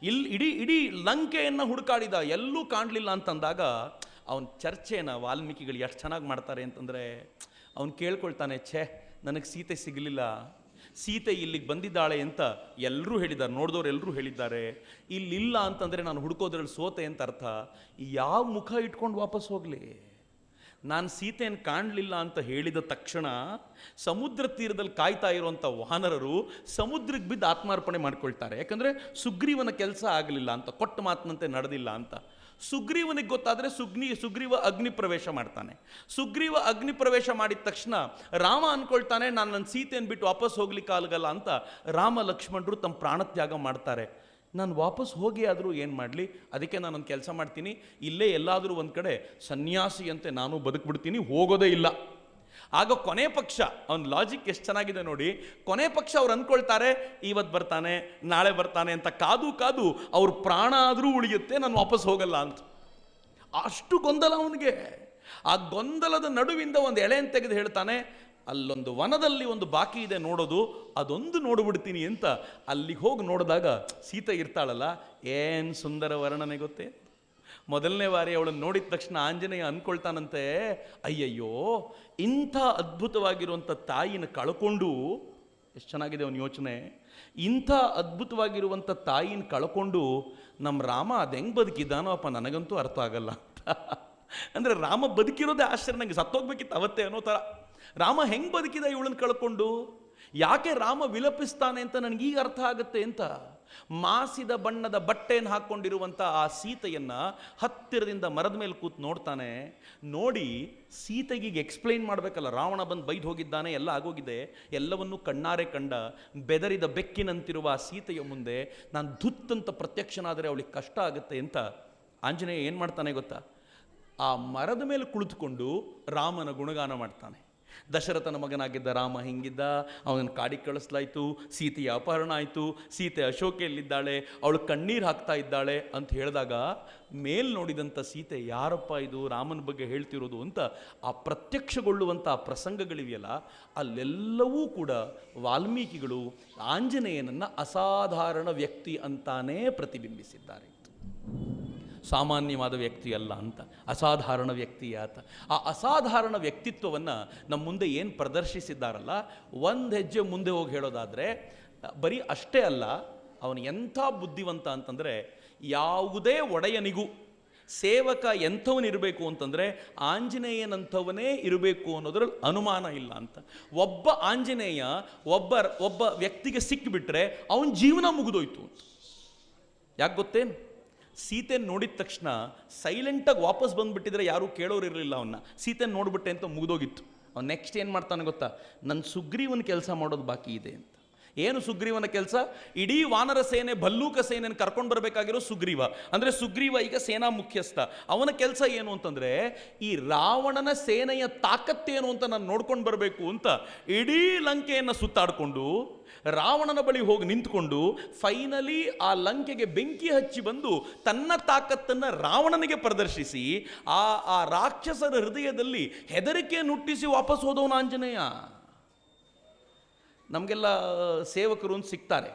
ಇಡೀ ಲಂಕೆಯನ್ನು ಹುಡುಕಾಡಿದ, ಎಲ್ಲೂ ಕಾಣಲಿಲ್ಲ ಅಂತಂದಾಗ ಅವನ ಚರ್ಚೆನ ವಾಲ್ಮೀಕಿಗಳು ಎಷ್ಟು ಚೆನ್ನಾಗಿ ಮಾಡ್ತಾರೆ ಅಂತಂದರೆ, ಅವನು ಕೇಳ್ಕೊಳ್ತಾನೆ, ಛೇ ನನಗೆ ಸೀತೆ ಸಿಗಲಿಲ್ಲ, ಸೀತೆ ಇಲ್ಲಿಗೆ ಬಂದಿದ್ದಾಳೆ ಅಂತ ಎಲ್ಲರೂ ಹೇಳಿದ್ದಾರೆ, ನೋಡಿದವ್ರು ಎಲ್ಲರೂ ಹೇಳಿದ್ದಾರೆ. ಇಲ್ಲಿಲ್ಲ ಅಂತಂದರೆ ನಾನು ಹುಡುಕೋದ್ರಲ್ಲಿ ಸೋತೆ ಅಂತ ಅರ್ಥ. ಯಾವ ಮುಖ ಇಟ್ಕೊಂಡು ವಾಪಸ್ ಹೋಗಲಿ? ನಾನು ಸೀತೆಯನ್ನು ಕಾಣಲಿಲ್ಲ ಅಂತ ಹೇಳಿದ ತಕ್ಷಣ ಸಮುದ್ರ ತೀರದಲ್ಲಿ ಕಾಯ್ತಾ ಇರುವಂಥ ವಾನರರು ಸಮುದ್ರಕ್ಕೆ ಬಿದ್ದು ಆತ್ಮಾರ್ಪಣೆ ಮಾಡ್ಕೊಳ್ತಾರೆ. ಯಾಕಂದರೆ ಸುಗ್ರೀವನ ಕೆಲಸ ಆಗಲಿಲ್ಲ ಅಂತ, ಕೊಟ್ಟ ಮಾತಿನಂತೆ ನಡೆದಿಲ್ಲ ಅಂತ. ಸುಗ್ರೀವನಿಗೆ ಗೊತ್ತಾದರೆ ಸುಗ್ರೀವ ಅಗ್ನಿ ಪ್ರವೇಶ ಮಾಡ್ತಾನೆ. ಸುಗ್ರೀವ ಅಗ್ನಿ ಪ್ರವೇಶ ಮಾಡಿದ ತಕ್ಷಣ ರಾಮ ಅಂದ್ಕೊಳ್ತಾನೆ, ನಾನು ನನ್ನ ಸೀತೆಯನ್ನು ಬಿಟ್ಟು ವಾಪಸ್ ಹೋಗ್ಲಿಕ್ಕೆ ಆಗಲ್ಲ ಅಂತ. ರಾಮ ಲಕ್ಷ್ಮಣರು ತಮ್ಮ ಪ್ರಾಣತ್ಯಾಗ ಮಾಡ್ತಾರೆ. ನಾನು ವಾಪಸ್ ಹೋಗಿ ಆದರೂ ಏನು ಮಾಡಲಿ, ಅದಕ್ಕೆ ನಾನೊಂದು ಕೆಲಸ ಮಾಡ್ತೀನಿ, ಇಲ್ಲೇ ಎಲ್ಲಾದರೂ ಒಂದು ಕಡೆ ಸನ್ಯಾಸಿಯಂತೆ ನಾನು ಬದುಕ್ಬಿಡ್ತೀನಿ, ಹೋಗೋದೇ ಇಲ್ಲ. ಆಗ ಕೊನೆ ಪಕ್ಷ ಅವನ ಲಾಜಿಕ್ ಎಷ್ಟು ಚೆನ್ನಾಗಿದೆ ನೋಡಿ, ಕೊನೆ ಪಕ್ಷ ಅವ್ರು ಅಂದ್ಕೊಳ್ತಾರೆ ಇವತ್ತು ಬರ್ತಾನೆ ನಾಳೆ ಬರ್ತಾನೆ ಅಂತ ಕಾದು ಅವ್ರ ಪ್ರಾಣ ಆದರೂ ಉಳಿಯುತ್ತೆ, ನಾನು ವಾಪಸ್ ಹೋಗಲ್ಲ ಅಂತ. ಅಷ್ಟು ಗೊಂದಲ ಅವನಿಗೆ. ಆ ಗೊಂದಲದ ನಡುವಿಂದ ಒಂದು ಎಳೆಯನ್ನು ತೆಗೆದು ಹೇಳ್ತಾನೆ, ಅಲ್ಲೊಂದು ವನದಲ್ಲಿ ಒಂದು ಬಾಕಿ ಇದೆ ನೋಡೋದು, ಅದೊಂದು ನೋಡ್ಬಿಡ್ತೀನಿ ಅಂತ. ಅಲ್ಲಿಗೆ ಹೋಗಿ ನೋಡಿದಾಗ ಸೀತೆ ಇರ್ತಾಳಲ್ಲ, ಏನು ಸುಂದರ ವರ್ಣನೆ ಗೊತ್ತೇ. ಮೊದಲನೇ ಬಾರಿ ಅವಳನ್ನು ನೋಡಿದ ತಕ್ಷಣ ಆಂಜನೇಯ ಅಂದ್ಕೊಳ್ತಾನಂತೆ, ಅಯ್ಯಯ್ಯೋ ಇಂಥ ಅದ್ಭುತವಾಗಿರುವಂಥ ತಾಯಿನ ಕಳ್ಕೊಂಡು, ಎಷ್ಟು ಚೆನ್ನಾಗಿದೆ ಅವನ ಯೋಚನೆ, ಇಂಥ ಅದ್ಭುತವಾಗಿರುವಂಥ ತಾಯಿನ ಕಳ್ಕೊಂಡು ನಮ್ಮ ರಾಮ ಅದು ಹೆಂಗೆ ಬದುಕಿದ್ದಾನೋ ಅಪ್ಪ ನನಗಂತೂ ಅರ್ಥ ಆಗಲ್ಲ ಅಂತ. ಅಂದರೆ ರಾಮ ಬದುಕಿರೋದೇ ಆಶ್ಚರ್ಯ, ನನಗೆ ಸತ್ತೋಗ್ಬೇಕಿತ್ತು ಅವತ್ತೇ ಅನ್ನೋ ಥರ. ರಾಮ ಹೆಂಗೆ ಬದುಕಿದ ಇವಳನ್ನು ಕಳ್ಕೊಂಡು, ಯಾಕೆ ರಾಮ ವಿಲಪಿಸ್ತಾನೆ ಅಂತ ನನಗೀಗ ಅರ್ಥ ಆಗುತ್ತೆ ಅಂತ. ಮಾಸಿದ ಬಣ್ಣದ ಬಟ್ಟೆಯನ್ನು ಹಾಕ್ಕೊಂಡಿರುವಂಥ ಆ ಸೀತೆಯನ್ನು ಹತ್ತಿರದಿಂದ ಮರದ ಮೇಲೆ ಕೂತು ನೋಡ್ತಾನೆ. ನೋಡಿ ಸೀತೆಗೀಗ ಎಕ್ಸ್ಪ್ಲೈನ್ ಮಾಡಬೇಕಲ್ಲ, ರಾವಣ ಬಂದು ಬೈದು ಹೋಗಿದ್ದಾನೆ, ಎಲ್ಲ ಆಗೋಗಿದೆ, ಎಲ್ಲವನ್ನೂ ಕಣ್ಣಾರೆ ಕಂಡ ಬೆದರಿದ ಬೆಕ್ಕಿನಂತಿರುವ ಆ ಸೀತೆಯ ಮುಂದೆ ನಾನು ಧುತ್ತಂತ ಪ್ರತ್ಯಕ್ಷನಾದರೆ ಅವಳಿಗೆ ಕಷ್ಟ ಆಗುತ್ತೆ ಅಂತ ಆಂಜನೇಯ ಏನು ಮಾಡ್ತಾನೆ ಗೊತ್ತಾ, ಆ ಮರದ ಮೇಲೆ ಕುಳಿತುಕೊಂಡು ರಾಮನ ಗುಣಗಾನ ಮಾಡ್ತಾನೆ. ದಶರಥನ ಮಗನಾಗಿದ್ದ ರಾಮ ಹಿಂಗಿದ್ದ, ಅವನನ್ನು ಕಾಡಿಗೆ ಕಳಿಸ್ಲಾಯ್ತು, ಸೀತೆಯ ಅಪಹರಣ ಆಯಿತು, ಸೀತೆ ಅಶೋಕೆಯಲ್ಲಿದ್ದಾಳೆ, ಅವಳು ಕಣ್ಣೀರು ಹಾಕ್ತಾ ಇದ್ದಾಳೆ ಅಂತ ಹೇಳಿದಾಗ ಮೇಲ್ ನೋಡಿದಂಥ ಸೀತೆ ಯಾರಪ್ಪ ಇದು ರಾಮನ ಬಗ್ಗೆ ಹೇಳ್ತಿರೋದು ಅಂತ ಆ ಪ್ರತ್ಯಕ್ಷಗೊಳ್ಳುವಂಥ ಆ ಪ್ರಸಂಗಗಳಿವೆಯಲ್ಲ, ಅಲ್ಲೆಲ್ಲವೂ ಕೂಡ ವಾಲ್ಮೀಕಿಗಳು ಆಂಜನೇಯನನ್ನು ಅಸಾಧಾರಣ ವ್ಯಕ್ತಿ ಅಂತಾನೇ ಪ್ರತಿಬಿಂಬಿಸಿದ್ದಾರೆ. ಸಾಮಾನ್ಯವಾದ ವ್ಯಕ್ತಿ ಅಲ್ಲ ಅಂತ, ಅಸಾಧಾರಣ ವ್ಯಕ್ತಿ ಆತ. ಆ ಅಸಾಧಾರಣ ವ್ಯಕ್ತಿತ್ವವನ್ನು ನಮ್ಮ ಮುಂದೆ ಏನು ಪ್ರದರ್ಶಿಸಿದ್ದಾರಲ್ಲ, ಒಂದು ಹೆಜ್ಜೆ ಮುಂದೆ ಹೋಗಿ ಹೇಳೋದಾದರೆ ಬರೀ ಅಷ್ಟೇ ಅಲ್ಲ, ಅವನು ಎಂಥ ಬುದ್ಧಿವಂತ ಅಂತಂದರೆ, ಯಾವುದೇ ಒಡೆಯನಿಗೂ ಸೇವಕ ಎಂಥವನಿರಬೇಕು ಅಂತಂದರೆ ಆಂಜನೇಯನಂಥವನೇ ಇರಬೇಕು ಅನ್ನೋದ್ರಲ್ಲಿ ಅನುಮಾನ ಇಲ್ಲ ಅಂತ. ಒಬ್ಬ ಆಂಜನೇಯ ಒಬ್ಬ ವ್ಯಕ್ತಿಗೆ ಸಿಕ್ಕಿಬಿಟ್ರೆ ಅವನ ಜೀವನ ಮುಗಿದೋಯ್ತು ಅಂತ. ಯಾಕೆ ಗೊತ್ತೇನು? ಸೀತೆಯನ್ನು ನೋಡಿದ ತಕ್ಷಣ ಸೈಲೆಂಟಾಗಿ ವಾಪಸ್ ಬಂದುಬಿಟ್ಟಿದ್ರೆ ಯಾರೂ ಕೇಳೋರು ಇರಲಿಲ್ಲ ಅವನ್ನ. ಸೀತೆಯನ್ನು ನೋಡ್ಬಿಟ್ಟೆ ಅಂತ ಮುಗಿದೋಗಿತ್ತು. ಅವ್ನು ನೆಕ್ಸ್ಟ್ ಏನು ಮಾಡ್ತಾನೆ ಗೊತ್ತಾ, ನನ್ನ ಸುಗ್ರೀವನ ಕೆಲಸ ಮಾಡೋದು ಬಾಕಿ ಇದೆ ಅಂತ. ಏನು ಸುಗ್ರೀವನ ಕೆಲಸ? ಇಡೀ ವಾನರ ಸೇನೆ ಭಲ್ಲೂಕ ಸೇನೆಯನ್ನು ಕರ್ಕೊಂಡು ಬರಬೇಕಾಗಿರೋ ಸುಗ್ರೀವ. ಅಂದರೆ ಸುಗ್ರೀವ ಈಗ ಸೇನಾ ಮುಖ್ಯಸ್ಥ. ಅವನ ಕೆಲಸ ಏನು ಅಂತಂದರೆ ಈ ರಾವಣನ ಸೇನೆಯ ತಾಕತ್ತೇನು ಅಂತ ನಾನು ನೋಡ್ಕೊಂಡು ಬರಬೇಕು ಅಂತ ಇಡೀ ಲಂಕೆಯನ್ನು ಸುತ್ತಾಡಿಕೊಂಡು ರಾವಣನ ಬಳಿ ಹೋಗಿ ನಿಂತ್ಕೊಂಡು ಫೈನಲಿ ಆ ಲಂಕೆಗೆ ಬೆಂಕಿ ಹಚ್ಚಿ ಬಂದು ತನ್ನ ತಾಕತ್ತನ್ನು ರಾವಣನಿಗೆ ಪ್ರದರ್ಶಿಸಿ ಆ ರಾಕ್ಷಸರ ಹೃದಯದಲ್ಲಿ ಹೆದರಿಕೆಯನ್ನು ಹುಟ್ಟಿಸಿ ವಾಪಸ್ ಹೋದವನು ಆಂಜನೇಯ. ನಮಗೆಲ್ಲ ಸೇವಕರು ಅಂತ ಸಿಗ್ತಾರೆ,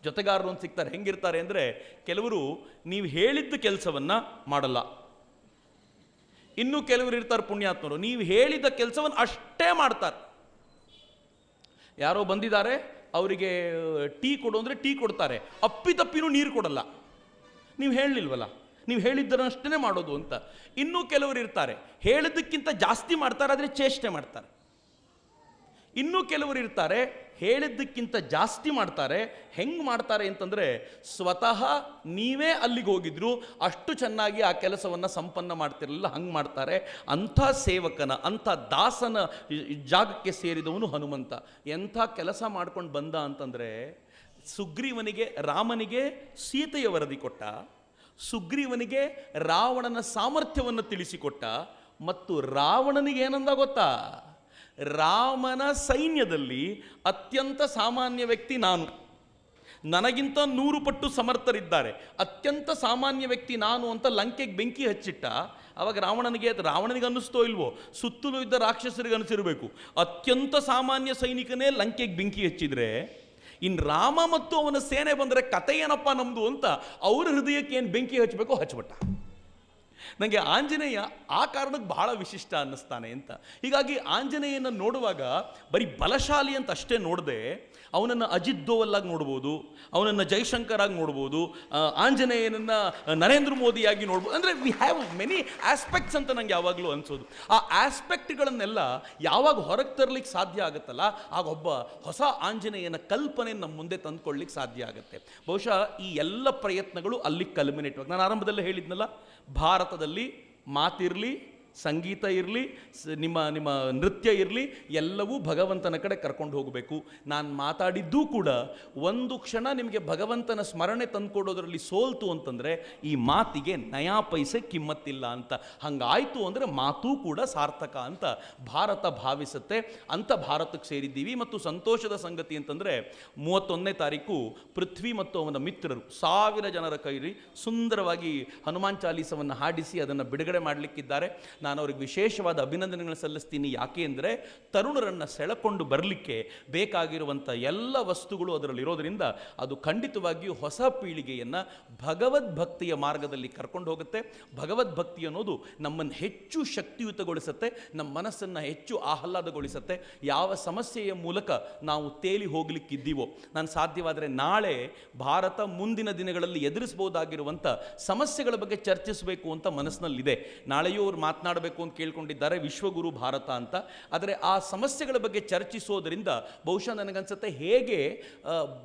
ಜೊತೆಗಾರರು ಅಂತ ಸಿಗ್ತಾರೆ. ಹೆಂಗಿರ್ತಾರೆ ಅಂದರೆ, ಕೆಲವರು ನೀವು ಹೇಳಿದ್ದ ಕೆಲಸವನ್ನು ಮಾಡಲ್ಲ. ಇನ್ನು ಕೆಲವರು ಇರ್ತಾರೆ ಪುಣ್ಯಾತ್ಮರು, ನೀವು ಹೇಳಿದ ಕೆಲಸವನ್ನು ಅಷ್ಟೇ ಮಾಡ್ತಾರೆ. ಯಾರೋ ಬಂದಿದ್ದಾರೆ, ಅವರಿಗೆ ಟೀ ಕೊಡು ಅಂದರೆ ಟೀ ಕೊಡ್ತಾರೆ, ಅಪ್ಪಿತಪ್ಪಿನೂ ನೀರು ಕೊಡಲ್ಲ. ನೀವು ಹೇಳಲಿಲ್ವಲ್ಲ, ನೀವು ಹೇಳಿದ್ದರಷ್ಟೇ ಮಾಡೋದು ಅಂತ. ಇನ್ನೂ ಕೆಲವರು ಇರ್ತಾರೆ, ಹೇಳಿದ್ದಕ್ಕಿಂತ ಜಾಸ್ತಿ ಮಾಡ್ತಾರೆ, ಆದರೆ ಚೇಷ್ಟೆ ಮಾಡ್ತಾರೆ. ಇನ್ನೂ ಕೆಲವರು ಇರ್ತಾರೆ, ಹೇಳಿದ್ದಕ್ಕಿಂತ ಜಾಸ್ತಿ ಮಾಡ್ತಾರೆ. ಹೆಂಗೆ ಮಾಡ್ತಾರೆ ಅಂತಂದರೆ, ಸ್ವತಃ ನೀವೇ ಅಲ್ಲಿಗೆ ಹೋಗಿದ್ರು ಅಷ್ಟು ಚೆನ್ನಾಗಿ ಆ ಕೆಲಸವನ್ನು ಸಂಪನ್ನ ಮಾಡ್ತಿರಲಿಲ್ಲ, ಹಂಗೆ ಮಾಡ್ತಾರೆ. ಅಂಥ ಸೇವಕನ, ಅಂಥ ದಾಸನ ಜಾಗಕ್ಕೆ ಸೇರಿದವನು ಹನುಮಂತ. ಎಂಥ ಕೆಲಸ ಮಾಡ್ಕೊಂಡು ಬಂದ ಅಂತಂದರೆ, ಸುಗ್ರೀವನಿಗೆ ರಾಮನಿಗೆ ಸೀತೆಯ ವರದಿ ಕೊಟ್ಟ, ಸುಗ್ರೀವನಿಗೆ ರಾವಣನ ಸಾಮರ್ಥ್ಯವನ್ನು ತಿಳಿಸಿಕೊಟ್ಟ, ಮತ್ತು ರಾವಣನಿಗೆ ಏನಂದ ಗೊತ್ತಾ? ರಾಮನ ಸೈನ್ಯದಲ್ಲಿ ಅತ್ಯಂತ ಸಾಮಾನ್ಯ ವ್ಯಕ್ತಿ ನಾನು, ನನಗಿಂತ 100 ಪಟ್ಟು ಸಮರ್ಥರಿದ್ದಾರೆ, ಅತ್ಯಂತ ಸಾಮಾನ್ಯ ವ್ಯಕ್ತಿ ನಾನು ಅಂತ ಲಂಕೆಗೆ ಬೆಂಕಿ ಹಚ್ಚಿಟ್ಟ. ಅವಾಗ ರಾವಣನಿಗೆ ಅನ್ನಿಸ್ತೋ ಇಲ್ವೋ, ಸುತ್ತಲೂ ಇದ್ದ ರಾಕ್ಷಸರಿಗೆ ಅನಿಸಿರಬೇಕು, ಅತ್ಯಂತ ಸಾಮಾನ್ಯ ಸೈನಿಕನೇ ಲಂಕೆಗೆ ಬೆಂಕಿ ಹಚ್ಚಿದ್ರೆ ಇನ್ನು ರಾಮ ಮತ್ತು ಅವನ ಸೇನೆ ಬಂದರೆ ಕತೆ ಏನಪ್ಪ ನಮ್ಮದು ಅಂತ ಅವ್ರ ಹೃದಯಕ್ಕೆ ಏನು ಬೆಂಕಿ ಹಚ್ಚಬೇಕೋ ಹಚ್ಬಿಟ್ಟ. ನನಗೆ ಆಂಜನೇಯ ಆ ಕಾರಣಕ್ಕೆ ಬಹಳ ವಿಶಿಷ್ಟ ಅನ್ನಿಸ್ತಾನೆ ಅಂತ. ಹೀಗಾಗಿ ಆಂಜನೇಯನ ನೋಡುವಾಗ ಬರೀ ಬಲಶಾಲಿ ಅಂತ ಅಷ್ಟೇ ನೋಡದೆ, ಅವನನ್ನು ಅಜಿತ್ ದೋವಲ್ಲಾಗಿ ನೋಡ್ಬೋದು, ಅವನನ್ನು ಜೈಶಂಕರ್ ಆಗಿ ನೋಡ್ಬೋದು, ಆಂಜನೇಯನನ್ನು ನರೇಂದ್ರ ಮೋದಿಯಾಗಿ ನೋಡ್ಬೋದು. ಅಂದರೆ ವಿ ಹ್ಯಾವ್ ಮೆನಿ ಆಸ್ಪೆಕ್ಟ್ಸ್ ಅಂತ ನನಗೆ ಯಾವಾಗಲೂ ಅನಿಸೋದು. ಆ ಆಸ್ಪೆಕ್ಟ್ಗಳನ್ನೆಲ್ಲ ಯಾವಾಗ ಹೊರಗೆ ತರಲಿಕ್ಕೆ ಸಾಧ್ಯ ಆಗುತ್ತಲ್ಲ, ಆಗ ಒಬ್ಬ ಹೊಸ ಆಂಜನೇಯನ ಕಲ್ಪನೆ ನಮ್ಮ ಮುಂದೆ ತಂದುಕೊಳ್ಳಿಕ್ಕೆ ಸಾಧ್ಯ ಆಗುತ್ತೆ. ಬಹುಶಃ ಈ ಎಲ್ಲ ಪ್ರಯತ್ನಗಳು ಅಲ್ಲಿಗೆ ಕಲ್ಮಿನೇಟ್. ನಾನು ಆರಂಭದಲ್ಲೇ ಹೇಳಿದ್ನಲ್ಲ, ಭಾರತದಲ್ಲಿ ಮಾತಿರಲಿ, ಸಂಗೀತ ಇರಲಿ, ನಿಮ್ಮ ನೃತ್ಯ ಇರಲಿ, ಎಲ್ಲವೂ ಭಗವಂತನ ಕಡೆ ಕರ್ಕೊಂಡು ಹೋಗಬೇಕು. ನಾನು ಮಾತಾಡಿದ್ದೂ ಕೂಡ ಒಂದು ಕ್ಷಣ ನಿಮಗೆ ಭಗವಂತನ ಸ್ಮರಣೆ ತಂದುಕೊಡೋದ್ರಲ್ಲಿ ಸೋಲ್ತು ಅಂತಂದರೆ ಈ ಮಾತಿಗೆ ನಯಾ ಪೈಸೆ ಕಿಮ್ಮತ್ತಿಲ್ಲ ಅಂತ. ಹಂಗಾಯಿತು ಅಂದರೆ ಮಾತೂ ಕೂಡ ಸಾರ್ಥಕ ಅಂತ ಭಾರತ ಭಾವಿಸುತ್ತೆ. ಅಂಥ ಭಾರತಕ್ಕೆ ಸೇರಿದ್ದೀವಿ. ಮತ್ತು ಸಂತೋಷದ ಸಂಗತಿ ಅಂತಂದರೆ 31ನೇ ತಾರೀಕು ಪೃಥ್ವಿ ಮತ್ತು ಅವನ ಮಿತ್ರರು 1000 ಜನರ ಕೈಲಿ ಸುಂದರವಾಗಿ ಹನುಮಾನ್ ಚಾಲೀಸವನ್ನು ಹಾಡಿಸಿ ಅದನ್ನು ಬಿಡುಗಡೆ ಮಾಡಲಿಕ್ಕಿದ್ದಾರೆ. ನಾನು ಅವ್ರಿಗೆ ವಿಶೇಷವಾದ ಅಭಿನಂದನೆಗಳನ್ನು ಸಲ್ಲಿಸ್ತೀನಿ. ಯಾಕೆ ಅಂದರೆ ತರುಣರನ್ನು ಸೆಳೆಕೊಂಡು ಬರಲಿಕ್ಕೆ ಬೇಕಾಗಿರುವಂಥ ಎಲ್ಲ ವಸ್ತುಗಳು ಅದರಲ್ಲಿರೋದರಿಂದ ಅದು ಖಂಡಿತವಾಗಿಯೂ ಹೊಸ ಪೀಳಿಗೆಯನ್ನು ಭಗವದ್ಭಕ್ತಿಯ ಮಾರ್ಗದಲ್ಲಿ ಕರ್ಕೊಂಡು ಹೋಗುತ್ತೆ. ಭಗವದ್ಭಕ್ತಿ ಅನ್ನೋದು ನಮ್ಮನ್ನು ಹೆಚ್ಚು ಶಕ್ತಿಯುತಗೊಳಿಸುತ್ತೆ, ನಮ್ಮ ಮನಸ್ಸನ್ನು ಹೆಚ್ಚು ಆಹ್ಲಾದಗೊಳಿಸುತ್ತೆ. ಯಾವ ಸಮಸ್ಯೆಯ ಮೂಲಕ ನಾವು ತೇಲಿ ಹೋಗಲಿಕ್ಕಿದ್ದೀವೋ, ನಾನು ಸಾಧ್ಯವಾದರೆ ನಾಳೆ ಭಾರತ ಮುಂದಿನ ದಿನಗಳಲ್ಲಿ ಎದುರಿಸಬಹುದಾಗಿರುವಂಥ ಸಮಸ್ಯೆಗಳ ಬಗ್ಗೆ ಚರ್ಚಿಸಬೇಕು ಅಂತ ಮನಸ್ಸಿನಲ್ಲಿದೆ. ನಾಳೆಯೂ ಅವ್ರು ಮಾತನಾಡಬೇಕು ಅಂತ ಕೇಳ್ಕೊಂಡಿದ್ದಾರೆ, ವಿಶ್ವಗುರು ಭಾರತ ಅಂತ. ಆದರೆ ಆ ಸಮಸ್ಯೆಗಳ ಬಗ್ಗೆ ಚರ್ಚಿಸೋದರಿಂದ ಬಹುಶಃ ನನಗನ್ಸುತ್ತೆ ಹೇಗೆ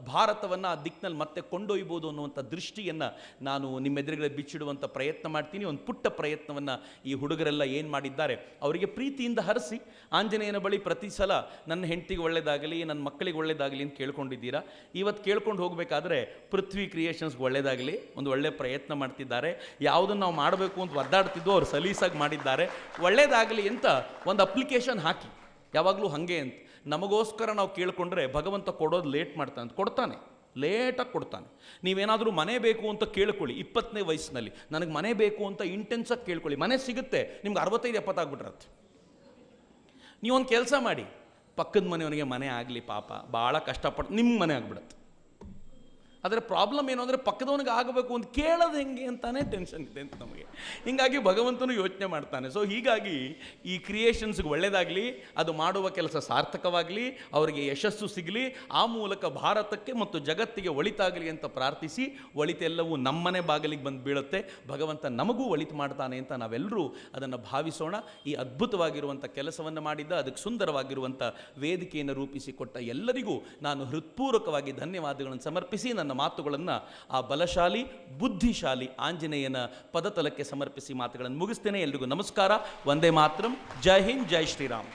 ಭಾರತವನ್ನು ಆ ದಿಕ್ಕಿನಲ್ಲಿ ಮತ್ತೆ ಕೊಂಡೊಯ್ಬೋದು ಅನ್ನುವಂಥ ದೃಷ್ಟಿಯನ್ನು ನಾನು ನಿಮ್ಮೆದುರುಗಡೆ ಬಿಚ್ಚಿಡುವಂಥ ಪ್ರಯತ್ನ ಮಾಡ್ತೀನಿ. ಒಂದು ಪುಟ್ಟ ಪ್ರಯತ್ನವನ್ನು ಈ ಹುಡುಗರೆಲ್ಲ ಏನು ಮಾಡಿದ್ದಾರೆ ಅವರಿಗೆ ಪ್ರೀತಿಯಿಂದ ಹರಿಸಿ, ಆಂಜನೇಯನ ಬಳಿ ಪ್ರತಿ ಸಲ ನನ್ನ ಹೆಂಡತಿಗೆ ಒಳ್ಳೆಯದಾಗಲಿ, ನನ್ನ ಮಕ್ಕಳಿಗೆ ಒಳ್ಳೆಯದಾಗಲಿ ಅಂತ ಕೇಳ್ಕೊಂಡಿದ್ದೀರಾ. ಇವತ್ತು ಕೇಳ್ಕೊಂಡು ಹೋಗಬೇಕಾದ್ರೆ ಪೃಥ್ವಿ ಕ್ರಿಯೇಷನ್ಸ್ಗೆ ಒಳ್ಳೆಯದಾಗಲಿ ಒಂದು ಒಳ್ಳೆಯ ಪ್ರಯತ್ನ ಮಾಡ್ತಿದ್ದಾರೆ. ಯಾವುದನ್ನು ನಾವು ಮಾಡಬೇಕು ಅಂತ ಒದ್ದಾಡ್ತಿದ್ದೋ ಅವ್ರು ಸಲೀಸಾಗಿ ಮಾಡಿದ್ದಾರೆ. ಒಳ್ಳೆಯದಾಗಲಿ ಅಂತ ಒಂದು ಅಪ್ಲಿಕೇಶನ್ ಹಾಕಿ, ಯಾವಾಗಲೂ ಹಾಗೆ ಅಂತ. ನಮಗೋಸ್ಕರ ನಾವು ಕೇಳ್ಕೊಂಡ್ರೆ ಭಗವಂತ ಕೊಡೋದು ಲೇಟ್ ಮಾಡ್ತಾನೆ ಅಂತ, ಕೊಡ್ತಾನೆ, ಲೇಟಾಗಿ ಕೊಡ್ತಾನೆ. ನೀವೇನಾದರೂ ಮನೆ ಬೇಕು ಅಂತ ಕೇಳ್ಕೊಳ್ಳಿ 20ನೇ ವಯಸ್ಸಿನಲ್ಲಿ, ನನಗೆ ಮನೆ ಬೇಕು ಅಂತ ಇಂಟೆನ್ಸಾಗಿ ಕೇಳ್ಕೊಳ್ಳಿ, ಮನೆ ಸಿಗುತ್ತೆ. ನಿಮ್ಗೆ 65-70 ಆಗ್ಬಿಟ್ರತ್ತೆ. ನೀವೊಂದು ಕೆಲಸ ಮಾಡಿ, ಪಕ್ಕದ ಮನೆಯವನಿಗೆ ಮನೆ ಆಗಲಿ, ಪಾಪ ಭಾಳ ಕಷ್ಟಪಟ್ಟು ನಿಮ್ಮ ಮನೆ ಆಗಿಬಿಡತ್ತೆ. ಆದರೆ ಪ್ರಾಬ್ಲಮ್ ಏನು ಅಂದರೆ ಪಕ್ಕದವನಿಗೆ ಆಗಬೇಕು ಅಂತ ಕೇಳೋದು ಹೆಂಗೆ ಅಂತಾನೆ ಟೆನ್ಷನ್ ಇದೆ ಅಂತ ನಮಗೆ. ಹೀಗಾಗಿ ಭಗವಂತನು ಯೋಚನೆ ಮಾಡ್ತಾನೆ. ಸೊ ಹೀಗಾಗಿ ಈ ಕ್ರಿಯೇಷನ್ಸ್ಗೆ ಒಳ್ಳೆಯದಾಗಲಿ, ಅದು ಮಾಡುವ ಕೆಲಸ ಸಾರ್ಥಕವಾಗಲಿ, ಅವರಿಗೆ ಯಶಸ್ಸು ಸಿಗಲಿ, ಆ ಮೂಲಕ ಭಾರತಕ್ಕೆ ಮತ್ತು ಜಗತ್ತಿಗೆ ಒಳಿತಾಗಲಿ ಅಂತ ಪ್ರಾರ್ಥಿಸಿ, ಒಳಿತೆಲ್ಲವೂ ನಮ್ಮನೆ ಬಾಗಿಲಿಗೆ ಬಂದು ಬೀಳುತ್ತೆ, ಭಗವಂತ ನಮಗೂ ಒಳಿತು ಮಾಡ್ತಾನೆ ಅಂತ ನಾವೆಲ್ಲರೂ ಅದನ್ನು ಭಾವಿಸೋಣ. ಈ ಅದ್ಭುತವಾಗಿರುವಂಥ ಕೆಲಸವನ್ನು ಮಾಡಿದ್ದ, ಅದಕ್ಕೆ ಸುಂದರವಾಗಿರುವಂಥ ವೇದಿಕೆಯನ್ನು ರೂಪಿಸಿಕೊಟ್ಟ ಎಲ್ಲರಿಗೂ ನಾನು ಹೃತ್ಪೂರ್ವಕವಾಗಿ ಧನ್ಯವಾದಗಳನ್ನು ಸಮರ್ಪಿಸಿ ನನ್ನ ಮಾತುಗಳನ್ನು ಆ ಬಲಶಾಲಿ ಬುದ್ಧಿಶಾಲಿ ಆಂಜನೇಯನ ಪದತಲಕ್ಕೆ ಸಮರ್ಪಿಸಿ ಮಾತುಗಳನ್ನು ಮುಗಿಸ್ತೇನೆ. ಎಲ್ರಿಗೂ ನಮಸ್ಕಾರ. ವಂದೇ ಮಾತರಂ. ಜೈ ಹಿಂದ್, ಜೈ ಶ್ರೀರಾಮ್.